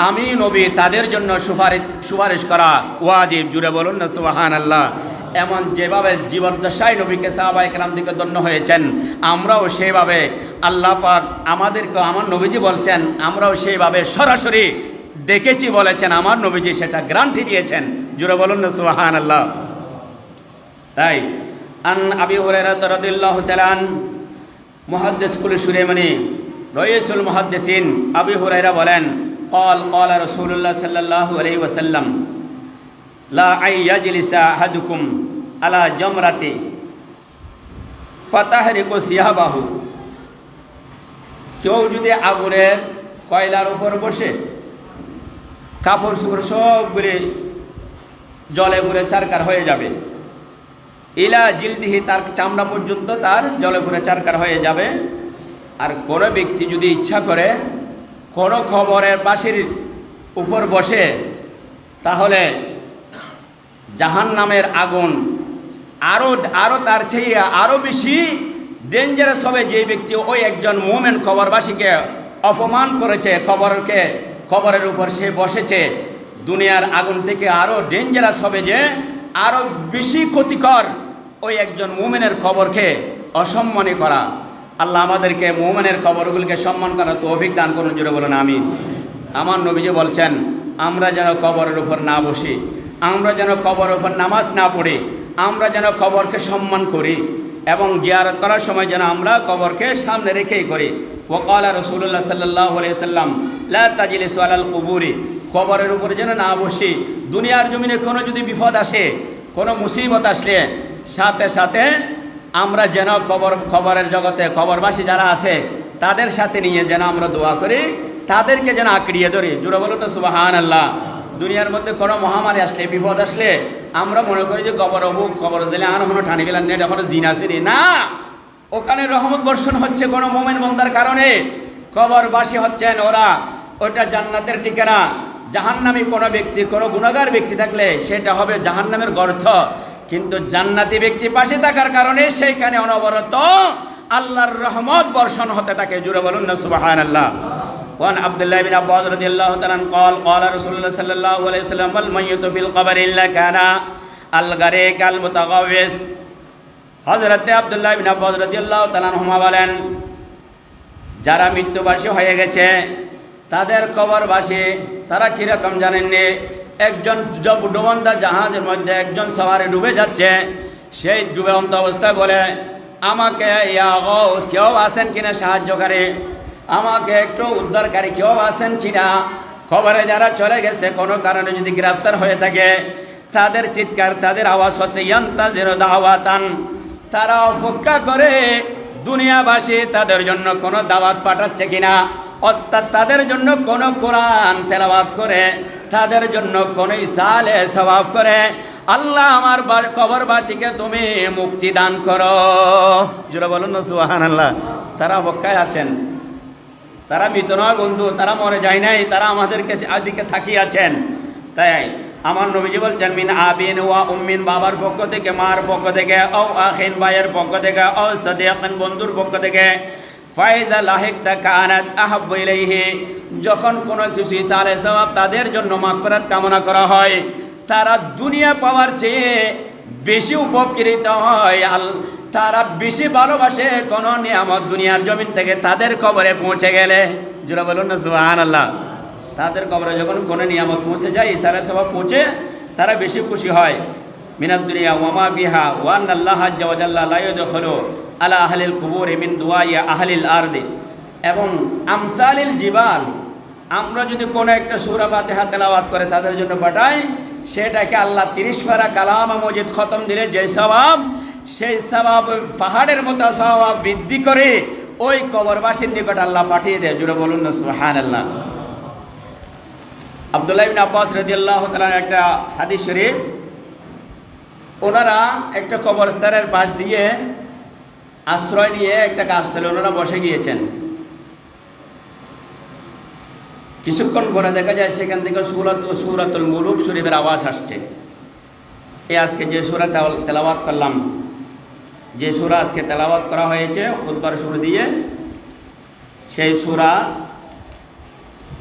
আমি নবী তাদের জন্য সুপারিশ করা ওয়াজিব। জুড়ে বলুন না সুবহানাল্লাহ। এমন যেভাবে জীবদ্দশায় নবীকে সাহাবায়ে কেরাম দিকে ধন্য হয়েছেন, আমরাও সেইভাবে আল্লাহ পাক আমাদেরকে, আমার নবীজি বলছেন, আমরাও সেইভাবে সরাসরি দেখেছি বলেছেন, আমার নবীজি সেটা গ্যারান্টি দিয়েছেন। জুড়ে বলুন না সুবহানাল্লাহ। তাই আন আবি হুরায়রা রাদিয়াল্লাহু তাআলা আন, মুহাদ্দিস কুল সুলাইমানি রাইসুল মুহাদ্দিসিন আবি হুরায়রা বলেন, ক্বাল রাসূলুল্লাহ সাল্লাল্লাহু আলাইহি ওয়াসাল্লাম, লা আইয়াজলিসা আহাদুকুম আলা জামরাতি ফাতাহরিকু সিয়াবাহু। কেউ যদি আগুনের কয়লার উপর বসে কাপড় চোপড় সবগুলি জলে পুড়ে চারকার হয়ে যাবে, ইলা জিলদিহি, তার চামড়া পর্যন্ত তার জলে পুড়ে চারকার হয়ে যাবে। আর কোনো ব্যক্তি যদি ইচ্ছা করে কোনো খবরের বাঁশির উপর বসে, তাহলে জাহান্নামের আগুন আরও তার চেয়ে আরও বেশি ডেঞ্জারাস হবে। যে ব্যক্তি ওই একজন মুমিন খবরবাসীকে অপমান করেছে, খবরের উপর সে বসেছে, দুনিয়ার আগুন থেকে আরও ডেঞ্জারাস হবে, যে আরও বেশি ক্ষতিকর ওই একজন মুমিনের খবরকে অসম্মানী করা। আল্লাহ আমাদেরকে মুমিনের খবরগুলিকে সম্মান করার তৌফিক দান করুন। জুড়ে বলুন আমিন। আমার নবীজি বলছেন, আমরা যেন কবরের উপর না বসি, আমরা যেন কবরের উপর নামাজ না পড়ি, আমরা যেন কবরকে সম্মান করি, এবং জিয়ারত করার সময় যেন আমরা কবরকে সামনে রেখেই করি। ওয়াকালা রাসূলুল্লাহ সাল্লাল্লাহু আলাইহি ওয়াসাল্লাম, লা তাজলিসু আলাল কুবুরি, কবরের উপরে যেন না বসি। দুনিয়ার জমিনে কোনো যদি বিপদ আসে, কোনো মুসিবত আসলে সাথে সাথে আমরা যেন কবরের জগতে কবরবাসী যারা আছে তাদের সাথে নিয়ে যেন আমরা দোয়া করি, তাদেরকে যেন আঁকড়িয়ে ধরি। জোরে বলুন না সুবহানাল্লাহ। দুনিয়ার মধ্যে কোনো মহামারী আসলে, বিপদ আসলে আমরা মনে করি যে কবর জেলে আর এখনো ঠানি গেলাম নেট, এখনো জিন আসেনি। না, ওখানে রহমত বর্ষণ হচ্ছে কোনো মুমিন বান্দার কারণে। কবরবাসী হচ্ছেন ওরা, ওটা জান্নাতের ঠিকানা। জাহান্নামী কোনো ব্যক্তি, কোনো গুনাহগার ব্যক্তি থাকলে সেটা হবে জাহান্নামের গর্ত। কিন্তু জান্নাতি ব্যক্তি পাশে থাকার কারণে সেইখানে অনবরত আল্লাহর রহমত বর্ষণ হতে থাকে। জুড়ে বলুন না সুবহানাল্লাহ। ওয়ান আব্দুল্লাহ বিন আব্বাস রাদিয়াল্লাহু তাআলা قال قال رسول الله صلى الله عليه وسلم والميت في القبر الا كان الغريق المتغوث। হযরত আব্দুল্লাহ বিন আব্বাস রাদিয়াল্লাহু তাআলা আনহুমা বলেন, যারা মৃত্যুবাসী হয়ে গেছে তাদের কবরবাসী তারা কিরকম জানেননি? একজন ডুবন্ত জাহাজের মধ্যে একজন সওয়ারি ডুবে যাচ্ছে, সেই ডুবন্ত অবস্থায় বলে, আমাকে ইয়া গাউস, কেউ আছেন কিনা সাহায্যকারী, আমাকে একটু উদ্ধারকারী কেউ আছেন কিনা। খবরে যারা চলে গেছে কোনো কারণে যদি গ্রেফতার হয়ে থাকে, তাদের চিৎকার, তাদের আওয়াজ হচ্ছে ইয়ান্তাজিরু দাওয়াতান, তারা অপেক্ষা করে দুনিয়াবাসী তাদের জন্য কোনো দাওয়াত পাঠাচ্ছে কিনা, অর্থাৎ তাদের জন্য কোনো কোরআন তেলাওয়াত করে, তাদের জন্য কোনো ইসালে সওয়াব করে, আল্লাহ আমার কবরবাসীকে তুমি মুক্তি দান করো। জোরে বলুন না সুবহানাল্লাহ। তারা অপেক্ষায় আছেন, তারা মৃত নয় বন্ধু, তারা মরে যায় নাই, তারা আমাদেরকে দিকে তাকিয়ে আছেন। তাই আমার নবীজি বলছেন, মিন আবিন ওয়া উম্মিন, বাবার পক্ষ থেকে, মার পক্ষ থেকে, ও আখিন ভাইয়ের পক্ষ থেকে, ও সাদিয়াকিন বন্ধুর পক্ষ থেকে, ফায়দা লাহিকতা কানাত আহাব্বু ইলাইহি, যখন কোনো কিছু ইসালে সওয়াব তাদের জন্য মাগফিরাত কামনা করা হয়, তারা দুনিয়া পাওয়ার চেয়ে বেশি উপকৃত হয়, তারা বেশি ভালোবাসে কোন নিয়ামত দুনিয়ার জমিন থেকে তাদের কবরে পৌঁছে গেলে। জোরে বলুন না সুবহানাল্লাহ। তাদের কবরে যখন কোনো নিয়ামত পৌঁছে যায়, ইসালে সওয়াব পৌঁছে, তারা বেশি খুশি হয়। মিনাদ দুনিয়া ওয়া মা বিহা ওয়া আন্নাল্লাহা আযজা ওয়া জাল্লা লা ইয়াদখুলু আলা আহলিল কুবুরি মিন দুআই আহলিল আরদি, এবং আমসালিল জিবাল, আমরা যদি কোনো একটা সূরা ফাতিহা তেলাওয়াত করে তাদের জন্য পাঠাই, সেটাকে আল্লাহ 30 পারা কালাম মজিদ খতম দিলে যে সওয়াব, সেই সওয়াব পাহাড়ের মতো সওয়াব বৃদ্ধি করে ওই কবরবাসীর নিকট আল্লাহ পাঠিয়ে দেয়। জুড়ে বলুন না সুবহানাল্লাহ। আব্দুল্লাহ ইবনে আব্বাস রাদিয়াল্লাহু তাআলা একটা হাদিস শরীফ, ওনারা একটা কবরস্থানের পাশ দিয়ে আশ্রয় নিয়ে একটা গাছতলে ওনারা বসে গিয়েছেন। কিছুক্ষণ পরে দেখা যায় সেখান থেকে সূরাতুল মুলুক শরীফের আওয়াজ আসছে। এই আজকে যে সূরা তেলাওয়াত করলাম, যে সূরা আজকে তেলাওয়াত করা হয়েছে খুতবার শুরু দিয়ে, সেই সূরা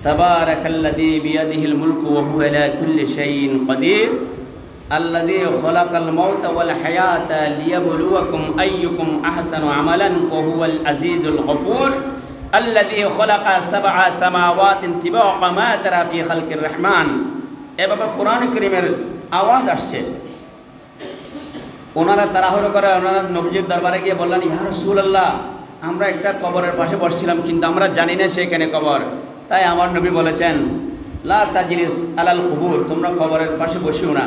তাবারাকাল্লাযী বিয়াদিহিল মুলকু ওয়া হুয়া আলা কুল্লি শাইইন কাদির আল্লাযী খালাকাল মাউতা ওয়াল হায়াতা লিয়াবলুয়াকুম আইয়ুকুম আহসানু আমালান ওয়া হুয়াল আজিজুল গফুর আল্লাযী খালাকা সাবআ সামাওয়াতিন তিবাকা মা তারা ফি খালকির রহমান। এভাবে কোরআন কারীমের আওয়াজ আসছে। ওনারা তাড়াহুড়ো করে ওনারা নবীজির দরবারে গিয়ে বললেন, ইয়া রাসূলুল্লাহ, আমরা একটা কবরের পাশে বসছিলাম, কিন্তু আমরা জানি না সেখানে কবর। তাই আমার নবী বলেছেন, লা তাজলিস আলাল কুবুর, তোমরা কবরের পাশে বসিও না।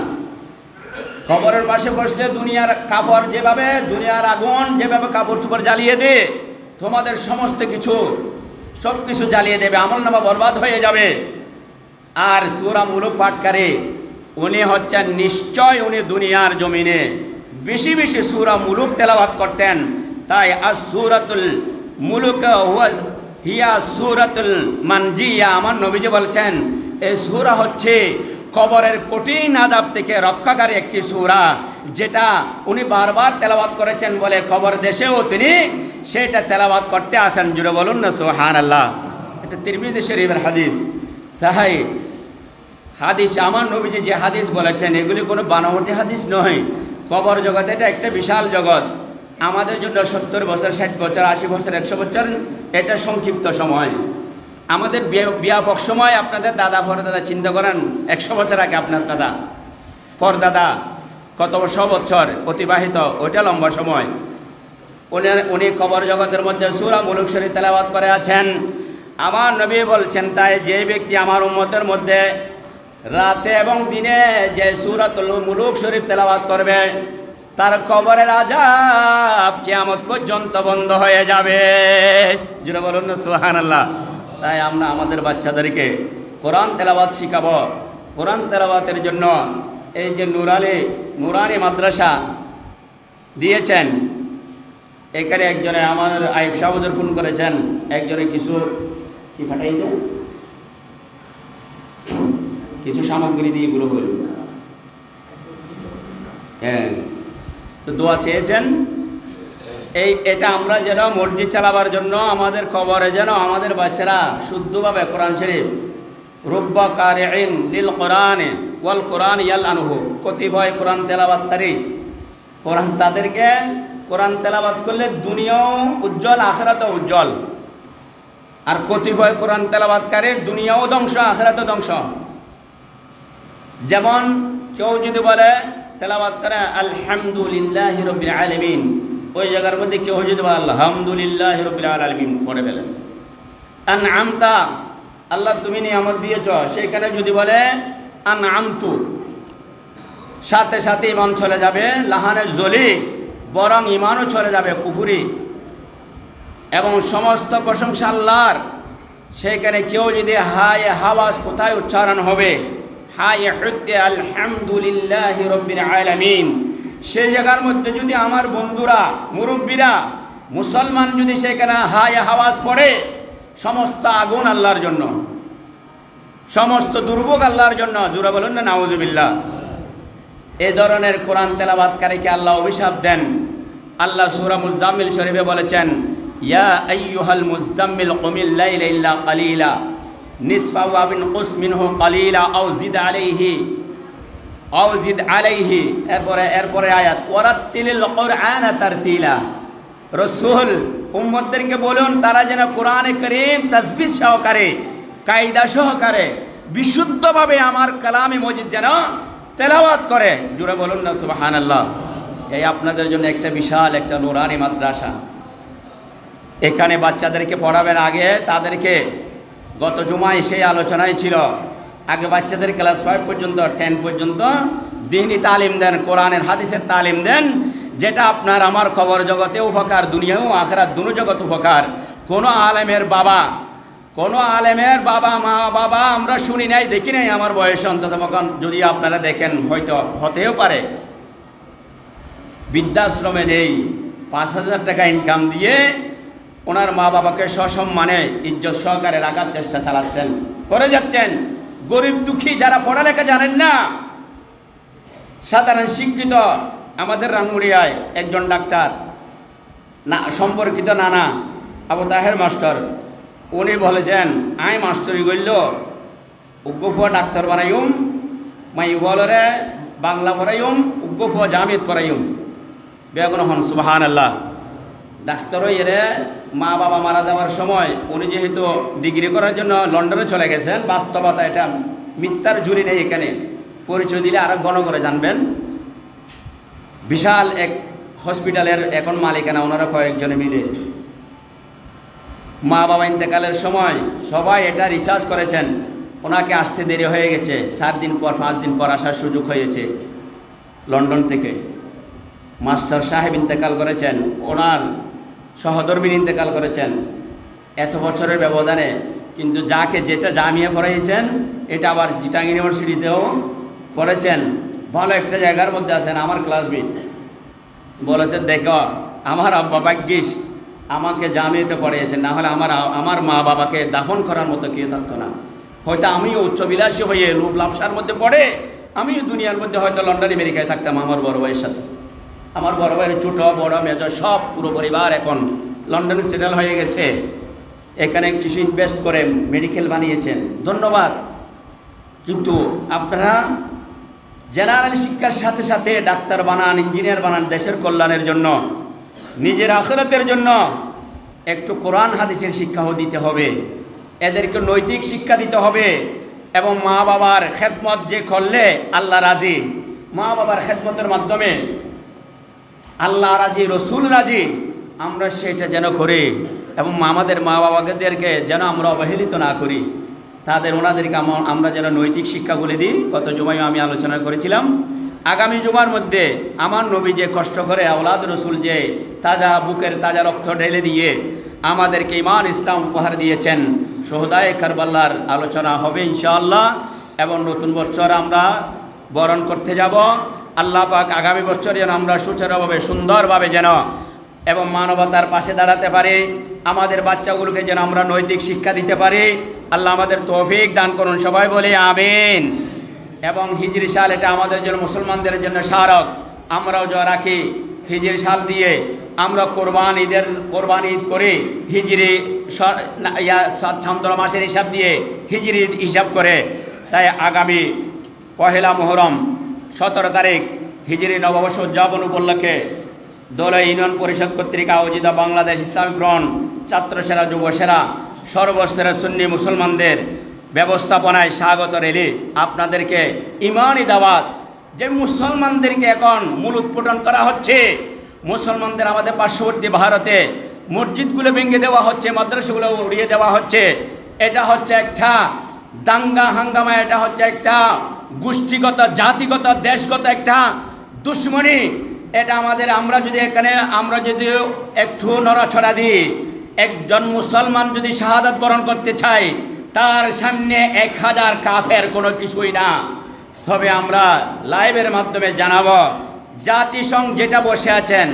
কবরের পাশে বসলে দুনিয়ার কাপড় যেভাবে, দুনিয়ার আগুন যেভাবে কাপড় চোপড় জ্বালিয়ে দে, তোমাদের সমস্ত কিছু সব কিছু জ্বালিয়ে দেবে, আমলনামা বরবাদ হয়ে যাবে। আর সূরা মুলুক পাঠকারী উনি হচ্ছেন, নিশ্চয় উনি দুনিয়ার জমিনে বেশি বেশি সূরা মুলুক তেলাওয়াত করতেন। তাই আস-সূরাতুল মুলুক হিয়া সূরাতুল মানজিয়া, আমার নবীজি বলছেন এই সূরা হচ্ছে কবরের কঠিন আযাব থেকে রক্ষাকারী একটি সূরা, যেটা উনি বারবার তেলাওয়াত করেছেন বলে কবর দেশেও তিনি সেটা তেলাওয়াত করতে আসেন। জুড়ে বলুন না সুবহানাল্লাহ। এটা তিরমিজি শরীফের হাদিস। তাই হাদিস, আমার নবীজি যে হাদিস বলেছেন এগুলি কোনো বানোয়াটি হাদিস নয়। কবর জগৎ এটা একটা বিশাল জগৎ। আমাদের জন্য 70 বছর, 60 বছর, 80 বছর, 100 বছর এটা সংক্ষিপ্ত সময়। আমাদের ব্যাপক সময়, আপনাদের দাদা পরদাদা চিন্তা করেন 100 বছর আগে আপনার দাদা পরদাদা কত 100 বছর অতিবাহিত, ওইটা লম্বা সময়। উনি কবর জগতের মধ্যে সূরা মুলুক শরীফ তেলাওয়াত করে আছেন। আমার নবী বলছেন, তাই যে ব্যক্তি আমার উম্মতের মধ্যে রাতে এবং দিনে যে সূরাতুল মুলুক শরীফ তেলাওয়াত করবে, তার কবরের আযাব কিয়ামত পর্যন্ত বন্ধ হয়ে যাবে। জোরে বলুন না সুবহানাল্লাহ। তাই আমরা আমাদের বাচ্চাদেরকে কোরআন তেলাওয়াত শিখাবো। কোরআন তেলাওয়াতের জন্য এই যে নুরানি মাদ্রাসা দিয়েছেন, এখানে একজনে আমার আইব সাহেবদের ফোন করেছেন, একজনে কিছু কি ফাটাইতে কিছু সামগ্রী দিয়ে এগুলো হইল, হ্যাঁ, তো দোয়া চেয়েছেন। এটা আমরা যেন মসজিদ চালাবার জন্য আমাদের কবরে যেন আমাদের বাচ্চারা শুদ্ধভাবে কোরআন শরীফ, রুব্বা কারিইন লিল কোরআনে ওয়াল কোরআন ইয়ালআনুহু, কতিপয় কোরআন তেলাওয়াতকারী, কোরআন তাদেরকে কোরআন তেলাওয়াত করলে দুনিয়াও উজ্জ্বল, আখিরাতও উজ্জ্বল। আর কতিপয় কোরআন তেলাওয়াতকারীর দুনিয়াও ধ্বংস, আখিরাতও ধ্বংস। যেমন কেউ যদি বলে তেলাওয়াত করে আলহামদুলিল্লাহি রাব্বিল আলামিন, ওই জায়গার মধ্যে কেউ যদি বলে আলহামদুলিল্লাহি রাব্বিল আলামিন পড়ে ফেলেন। আনআমতা, আল্লাহ তুমি নিয়ামত দিয়েছ, সেখানে যদি বলে আনআমতু, সাথে সাথে ইমান চলে যাবে, লাহানে জলি বরং ইমানও চলে যাবে কুফরি। এবং সমস্ত প্রশংসা আল্লাহর। সেখানে কেউ যদি হায় হাওয়াজ কোথায় উচ্চারণ হবে, হায় হুদ্দে আলহামদুলিল্লাহি রাব্বিল আলামিন, সেই জায়গার মধ্যে যদি আমার বন্ধুরা মুরব্বীরা মুসলমান যদি সেখানে হায় হাওয়াজ পড়ে, সমস্ত আগুন আল্লাহর জন্য, সমস্ত দুর্ভোগ আল্লাহর জন্য। জোরে বলুন না নাউজুবিল্লাহ। এই ধরনের কোরআন তেলাওয়াতকারীকে আল্লাহ অভিশাপ দেন। আল্লাহ সূরা মুজাম্মিল শরীফে বলেছেন, ইয়া আইয়ুহাল মুজাম্মিল কুমিল লাইলা ইল্লা কালিলা নিসফাহু আও ইনকুস মিনহু কালিলা আও জিদ আলাইহি। এরপরে আয়াত ওয়ারাত্তিলিল কুরআনা তারতিলা। রাসূল উম্মতদেরকে বলুন তারা যেন কোরআনে কারীম তাসবিহ সহকারে, কায়দা সহকারে, বিশুদ্ধভাবে আমার কালামে মজিদ যেন তেলাওয়াত করে। জোরে বলুন না সুবহানাল্লাহ। এই আপনাদের জন্য একটা বিশাল একটা নুরানি মাদ্রাসা। এখানে বাচ্চাদেরকে পড়াবেন। আগে তাদেরকে গত জুমায় সেই আলোচনায় ছিল, আগে বাচ্চাদের ক্লাস 5 পর্যন্ত 10 পর্যন্ত দ্বীনি তালিম দেন, কোরআনের হাদিসের তালিম দেন, যেটা আপনার আমার কবর জগতে উপকার, দুনিয়াও আখিরাত দুনো জগৎ উপকার। কোনো আলেমের বাবা মা বাবা আমরা শুনি নাই, দেখি নাই আমার বয়সে, অন্তত যদি আপনারা দেখেন হয়তো হতেও পারে, বৃদ্ধাশ্রমে নেই, 5,000 টাকা ইনকাম দিয়ে ওনার মা বাবাকে সসম্মানে ইজ্জত সহকারে রাখার চেষ্টা চালাচ্ছেন, করে যাচ্ছেন। গরিব দুঃখী যারা পড়ালেখা জানেন না, সাধারণ শিক্ষিত, আমাদের রাঙ্গুড়িয়ায় একজন ডাক্তার না সম্পর্কিত নানা আবু তাহের মাস্টার, উনি বলেছেন আই মাস্টারি করল উগ্গফুয়া ডাক্তার বানাইম, মাই বলরে বাংলা পড়াইম, উগ্গফুয়া জামিত পড়াইম। বেগুন হন সুবহানাল্লাহ। ডাক্তারও এরে মা বাবা মারা যাওয়ার সময় উনি যেহেতু ডিগ্রি করার জন্য লন্ডনে চলে গেছেন, বাস্তবতা এটা, মিথ্যার ঝুলি নেই এখানে, পরিচয় দিলে আরো ঘন করে জানবেন। বিশাল এক হসপিটালের এখন মালিকানা ওনারা কয়েকজনে মিলে। মা বাবা ইন্তেকালের সময় সবাই এটা রিসার্চ করেছেন, ওনাকে আসতে দেরি হয়ে গেছে, 4 দিন পর 5 দিন পর আসার সুযোগ হয়েছে লন্ডন থেকে। মাস্টার সাহেব ইন্তেকাল করেছেন, ওনার সহধর্মিনী ইন্তেকাল করেছেন এত বছরের ব্যবধানে, কিন্তু যাকে যেটা জামিয়া পড়াইছেন এটা আবার চিটাং ইউনিভার্সিটিতেও পড়েছেন, ভালো একটা জায়গার মধ্যে আছেন। আমার ক্লাসমেট বলেছে, দেখো আমার আব্বা ভাগ্যিস আমাকে জামিয়াতে পড়িয়েছেন, না হলে আমার মা বাবাকে দাফন করার মতো কেউ থাকতো না। হয়তো আমিও উচ্চবিলাসী হয়ে লোভ লাভসার মধ্যে পড়ে আমিও দুনিয়ার মধ্যে হয়তো লন্ডন আমেরিকায় থাকতাম আমার বড় ভাইয়ের সাথে। আমার বড় ভাইয়ের ছোট বড় মেজো সব পুরো পরিবার এখন লন্ডনে সেটেল হয়ে গেছে, এখানে কিছু ইনভেস্ট করে মেডিকেল বানিয়েছেন, ধন্যবাদ। কিন্তু আপনারা জেনারেল শিক্ষার সাথে সাথে ডাক্তার বানান, ইঞ্জিনিয়ার বানান, দেশের কল্যাণের জন্য, নিজের আখিরাতের জন্য একটু কোরআন হাদিসের শিক্ষাও দিতে হবে, এদেরকে নৈতিক শিক্ষা দিতে হবে। এবং মা বাবার খেদমত যে করলে আল্লাহ রাজি, মা বাবার খেদমতের মাধ্যমে আল্লাহ রাজি, রসুল রাজি, আমরা সেটা যেন করি। এবং আমাদের মা বাবাদেরকে যেন আমরা অবহেলিত না করি, ওনাদেরকে আমরা যেন নৈতিক শিক্ষাগুলি দিই। গত জুমায় আমি আলোচনা করেছিলাম, আগামী জুমার মধ্যে আমার নবী যে কষ্ট করে আওলাদ রসুল যে বুকের তাজা রক্ত ঢেলে দিয়ে আমাদেরকে ঈমান ইসলাম উপহার দিয়েছেন, শহদায়ে কারবালার আলোচনা হবে ইনশাআল্লাহ। এবং নতুন বছর আমরা বরণ করতে যাব। আল্লাহ পাক আগামী বছর যেন আমরা সুচারুভাবে সুন্দরভাবে যেন এবং মানবতার পাশে দাঁড়াতে পারি, আমাদের বাচ্চাগুলোকে যেন আমরা নৈতিক শিক্ষা দিতে পারি। আল্লাহ আমাদের তৌফিক দান করুন, সবাই বলে আমিন। এবং হিজরি সাল এটা আমাদের জন্য, মুসলমানদের জন্য স্মারক, আমরাও যা রাখি হিজরি সাল দিয়ে আমরা কোরবান ঈদ করে হিজরি চন্দ্র মাসের হিসাব দিয়ে হিজরি হিসাব করে। তাই আগামী 1 মুহররম 17 তারিখ হিজরি নববর্ষ উদযাপন উপলক্ষে দোলা ইউনিয়ন পরিষদ কর্তৃক আয়োজিত বাংলাদেশ ইসলামিক ফ্রন্ট ছাত্র সেরা যুব সেরা সর্বস্তরের সুন্নি মুসলমানদের ব্যবস্থাপনায় স্বাগত রেলি আপনাদেরকে ইমানি দাওয়াত, যে মুসলমানদেরকে এখন মূল উৎপাদন করা হচ্ছে, মুসলমানদের আমাদের পার্শ্ববর্তী ভারতে মসজিদগুলো ভেঙে দেওয়া হচ্ছে, মাদ্রাসাগুলো উড়িয়ে দেওয়া হচ্ছে, এটা হচ্ছে একটা দাঙ্গা হাঙ্গামা, এটা হচ্ছে একটা গোষ্ঠীগত জাতিগত দেশগত একটা দুশ্মনী, এটা আমাদের, আমরা যদি এখানে আমরা যদি একটু নড়াছড়া দিই, একজন মুসলমান যদি শাহাদাত বরণ করতে চায় তার সামনে 1000 কাফের কোনো কিছুই না। তবে আমরা লাইভের মাধ্যমে জানাবো, জাতিসংঘ যেটা বসে আছেন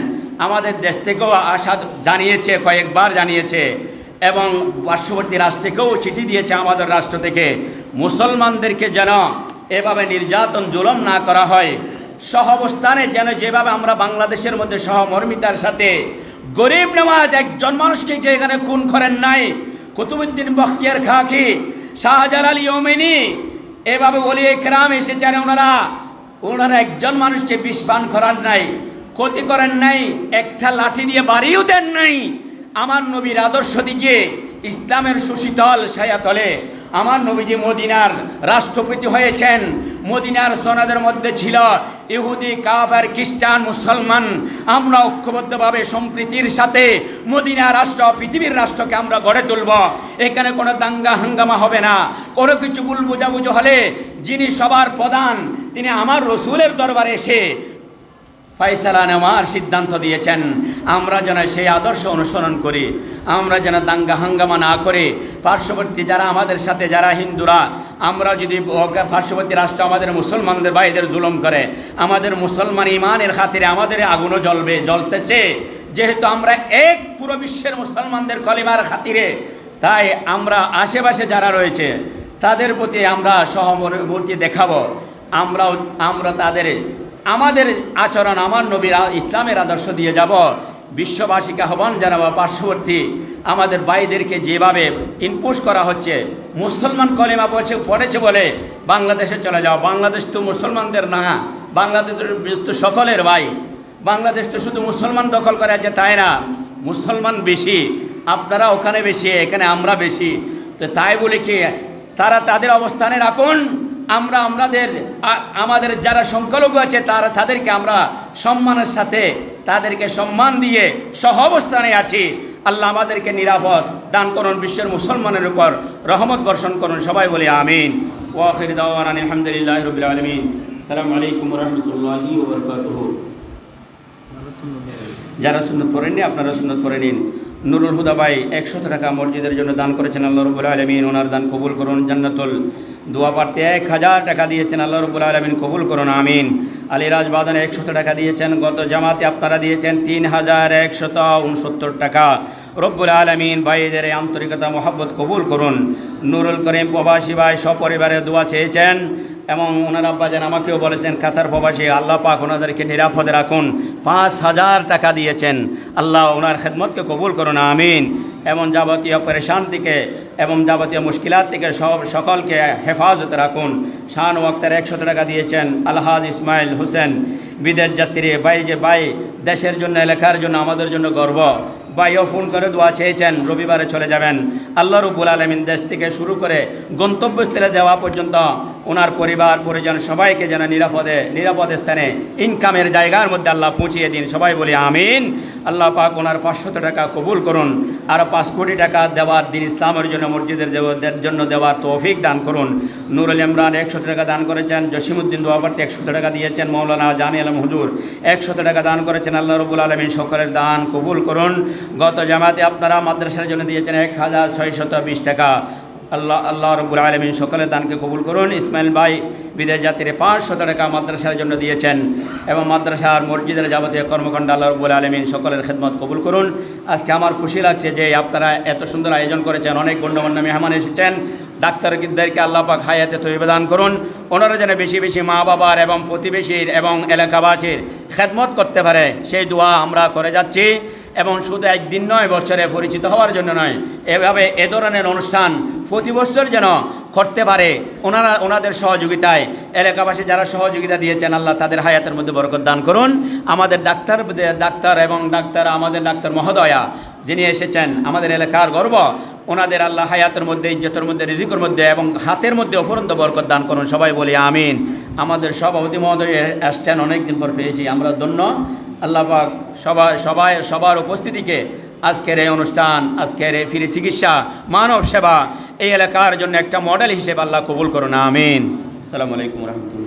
আমাদের দেশ থেকেও আশা জানিয়েছে, কয়েকবার জানিয়েছে, এবং পার্শ্ববর্তী রাষ্ট্র থেকেও চিঠি দিয়েছে আমাদের রাষ্ট্র থেকে, মুসলমানদেরকে যেন এভাবে নির্যাতন জুলুম না করা হয়। সহাবস্থানে যেন যেভাবে আমরা বাংলাদেশের মধ্যে সহমর্মিতার সাথে গরিব নওয়াজ একজন মানুষকে যে এখানে খুন করেন নাই, কুতুবউদ্দিন বখতিয়ার খাকি, শাহজালাল ইয়মেনি, এভাবে ওলিয়ে কেরাম এসেছেন, ওনারা একজন মানুষকে বিষ পান করার নাই, ক্ষতি করেন নাই, একটা লাঠি দিয়ে বাড়িও দেন নাই। আমার নবীর আদর্শ দিকে ইসলামের সুশীতল ছায়াতলে আমার নবীজি মদিনার রাষ্ট্রপতি হয়েছেন। মদিনার সনদের মধ্যে ছিল ইহুদি, কাফের, খ্রিস্টান, মুসলমান। আমরা ঐক্যবদ্ধভাবে সম্প্রীতির সাথে মদিনা রাষ্ট্র, পৃথিবীর রাষ্ট্রকে আমরা গড়ে তুলব। এখানে কোনো দাঙ্গা হাঙ্গামা হবে না। কোনো কিছু ভুল বুঝাবুঝি হলে যিনি সবার প্রধান তিনি আমার রসুলের দরবারে এসে ফয়সালা নেওয়ার সিদ্ধান্ত দিয়েছেন। আমরা যেন সেই আদর্শ অনুসরণ করি, আমরা যেন দাঙ্গা হাঙ্গামা না করে পার্শ্ববর্তী যারা আমাদের সাথে যারা হিন্দুরা, আমরা যদি পার্শ্ববর্তী রাষ্ট্র আমাদের মুসলমানদের ভাইদের জুলুম করে, আমাদের মুসলমান ইমানের খাতিরে আমাদের আগুনও জ্বলতেছে। যেহেতু আমরা এক পুরো বিশ্বের মুসলমানদের কলিমার খাতিরে, তাই আমরা আশেপাশে যারা রয়েছে তাদের প্রতি আমরা সহানুভূতি দেখাবো। আমরা তাদের আমাদের আচরণ আমার নবীর ইসলামের আদর্শ দিয়ে যাব। বিশ্ববাসীকে আহ্বান জানাবো, পার্শ্ববর্তী আমাদের ভাইদেরকে যেভাবে ইনপুশ করা হচ্ছে, মুসলমান কলেমা পড়েছে বলে বাংলাদেশে চলে যাও। বাংলাদেশ তো মুসলমানদের না, বাংলাদেশ তো সকলের ভাই। বাংলাদেশ তো শুধু মুসলমান দখল করে আছে তাই না, মুসলমান বেশি, আপনারা ওখানে বেশি, এখানে আমরা বেশি। তো তাই বলে কি তারা তাদের অবস্থানে রাখুন, আমরা আমাদের যারা সংখ্যালঘু আছে তাদেরকে আমরা সম্মানের সাথে তাদেরকে সম্মান দিয়ে সহ অবস্থানে আছি। আল্লাহ আমাদেরকে নিরাপদ দান করুন, বিশ্বের মুসলমানের উপর রহমত বর্ষণ করুন। সবাই বলি আমিন। ওয়া আখির দাওয়ানা আলহামদুলিল্লাহি রাব্বিল আলামিন। আসসালামু আলাইকুম ওয়া রাহমাতুল্লাহি ওয়া বারাকাতুহু। যারা সুন্নত পড়েননি আপনারা সুন্নত পড়ে নিন। নুরুল হুদা ভাই 100 টাকা মসজিদের জন্য দান করেছেন, আল্লাহ রাব্বুল আলামিন ওনার দান কবুল করুন। জান্নাতুল দোয়া পাঠতে 1000 টাকা দিয়েছেন, আল্লাহ রাব্বুল আলামিন কবুল করুন, আমিন। আলীরাজ বাদানে 100 টাকা দিয়েছেন, গত জামাতে আপনারা দিয়েছেন 3169 টাকা। রব্বুল আলামিন ভাইদের আন্তরিকতা মহব্বত কবুল করুন। নুরুল করিম প্রবাসী ভাই সপরিবারে দোয়া চেয়েছেন এবং ওনার আব্বাজান আমাকেও বলেছেন কাতার প্রবাসী, আল্লাহ পাক ওনাদেরকে নিরাপদে রাখুন। 5000 টাকা দিয়েছেন, আল্লাহ ওনার খেদমতকে কবুল করুন, আমিন। এবং যাবতীয় পরেশান থেকে এবং যাবতীয় মুশকিলাত থেকে সকলকে হেফাজতে রাখুন। শান ওয়াক্তের 100 টাকা দিয়েছেন আলহাজ ইসমাইল হোসেন, বিদেশ যাত্রী ভাই, যে ভাই দেশের জন্য এলাকার জন্য আমাদের জন্য গর্ব। ভাইও ফোন করে দোয়া চেয়েছেন, রবিবারে চলে যাবেন। আল্লাহ রাব্বুল আলামিন দেশ থেকে শুরু করে গন্তব্যস্থলে যাওয়া পর্যন্ত ওনার পরিবার পরিজন সবাইকে যেন নিরাপদ স্থানে ইনকামের জায়গার মধ্যে আল্লাহ পৌঁছিয়ে দিন। সবাই বলি আমিন। আল্লাহ পাক ওনার 500 টাকা কবুল করুন। আর 5 কোটি টাকা দেওয়ার দিন ইসলামের জন্য মসজিদের জন্য দেওয়ার তৌফিক দান করুন। নুরুল ইমরান 100 টাকা দান করেছেন। জসিমউদ্দিন দোয়াপার্তি 100 টাকা দিয়েছেন। মৌলানা জামি আলম হুজুর 100 টাকা দান করেছেন। আল্লাহ রাব্বুল আলামিন সকলের দান কবুল করুন। গত জামাতে আপনারা মাদ্রাসার জন্য দিয়েছেন 1620 টাকা। আল্লাহ রাব্বুল আলামিন সকলের দানকে কবুল করুন। ইসমাইল ভাই বিদেশ যাত্রী 500 টাকা মাদ্রাসার জন্য দিয়েছেন এবং মাদ্রাসার মসজিদের যাবতীয় কর্মকাণ্ড আল্লাহ রাব্বুল আলামিন সকলের খেদমত কবুল করুন। আজকে আমার খুশি লাগছে যে আপনারা এত সুন্দর আয়োজন করেছেন, অনেক গণ্যমান্য মেহমান এসেছেন। ডাক্তারদেরকে আল্লাহ পাক হায়াতে তয়্যিবা দান করুন। ওনারা যেন বেশি বেশি মা বাবার এবং প্রতিবেশীর এবং এলাকাবাসীর খেদমত করতে পারে, সেই দোয়া আমরা করে যাচ্ছি। এবং শুধু একদিন নয়, বছরে পরিচিত হওয়ার জন্য নয়, এভাবে এ ধরনের অনুষ্ঠান প্রতি বছর যেন করতে পারে ওনাদের সহযোগিতায়। এলাকাবাসী যারা সহযোগিতা দিয়েছেন আল্লাহ তাদের হায়াতের মধ্যে বরকত দান করুন। আমাদের আমাদের ডাক্তার মহোদয়া যিনি এসেছেন, আমাদের এলাকার গর্ব, ওনাদের আল্লাহ হায়াতের মধ্যে, ইজ্জতের মধ্যে, রিজিকের মধ্যে এবং হাতের মধ্যে অফুরন্ত বরকত দান করুন। সবাই বলি আমিন। আমাদের সভাপতি মহোদয় আসছেন, অনেকদিন পর পেয়েছি, আমরা ধন্য। আল্লাহ পাক সবার উপস্থিতিকে আজকের এই অনুষ্ঠান, আজকের এই ফ্রি চিকিৎসা, মানব সেবা এই এলাকার জন্য একটা মডেল হিসেবে আল্লাহ কবুল করুন, আমিন। আসসালামু আলাইকুম রহমতুল্লাহ।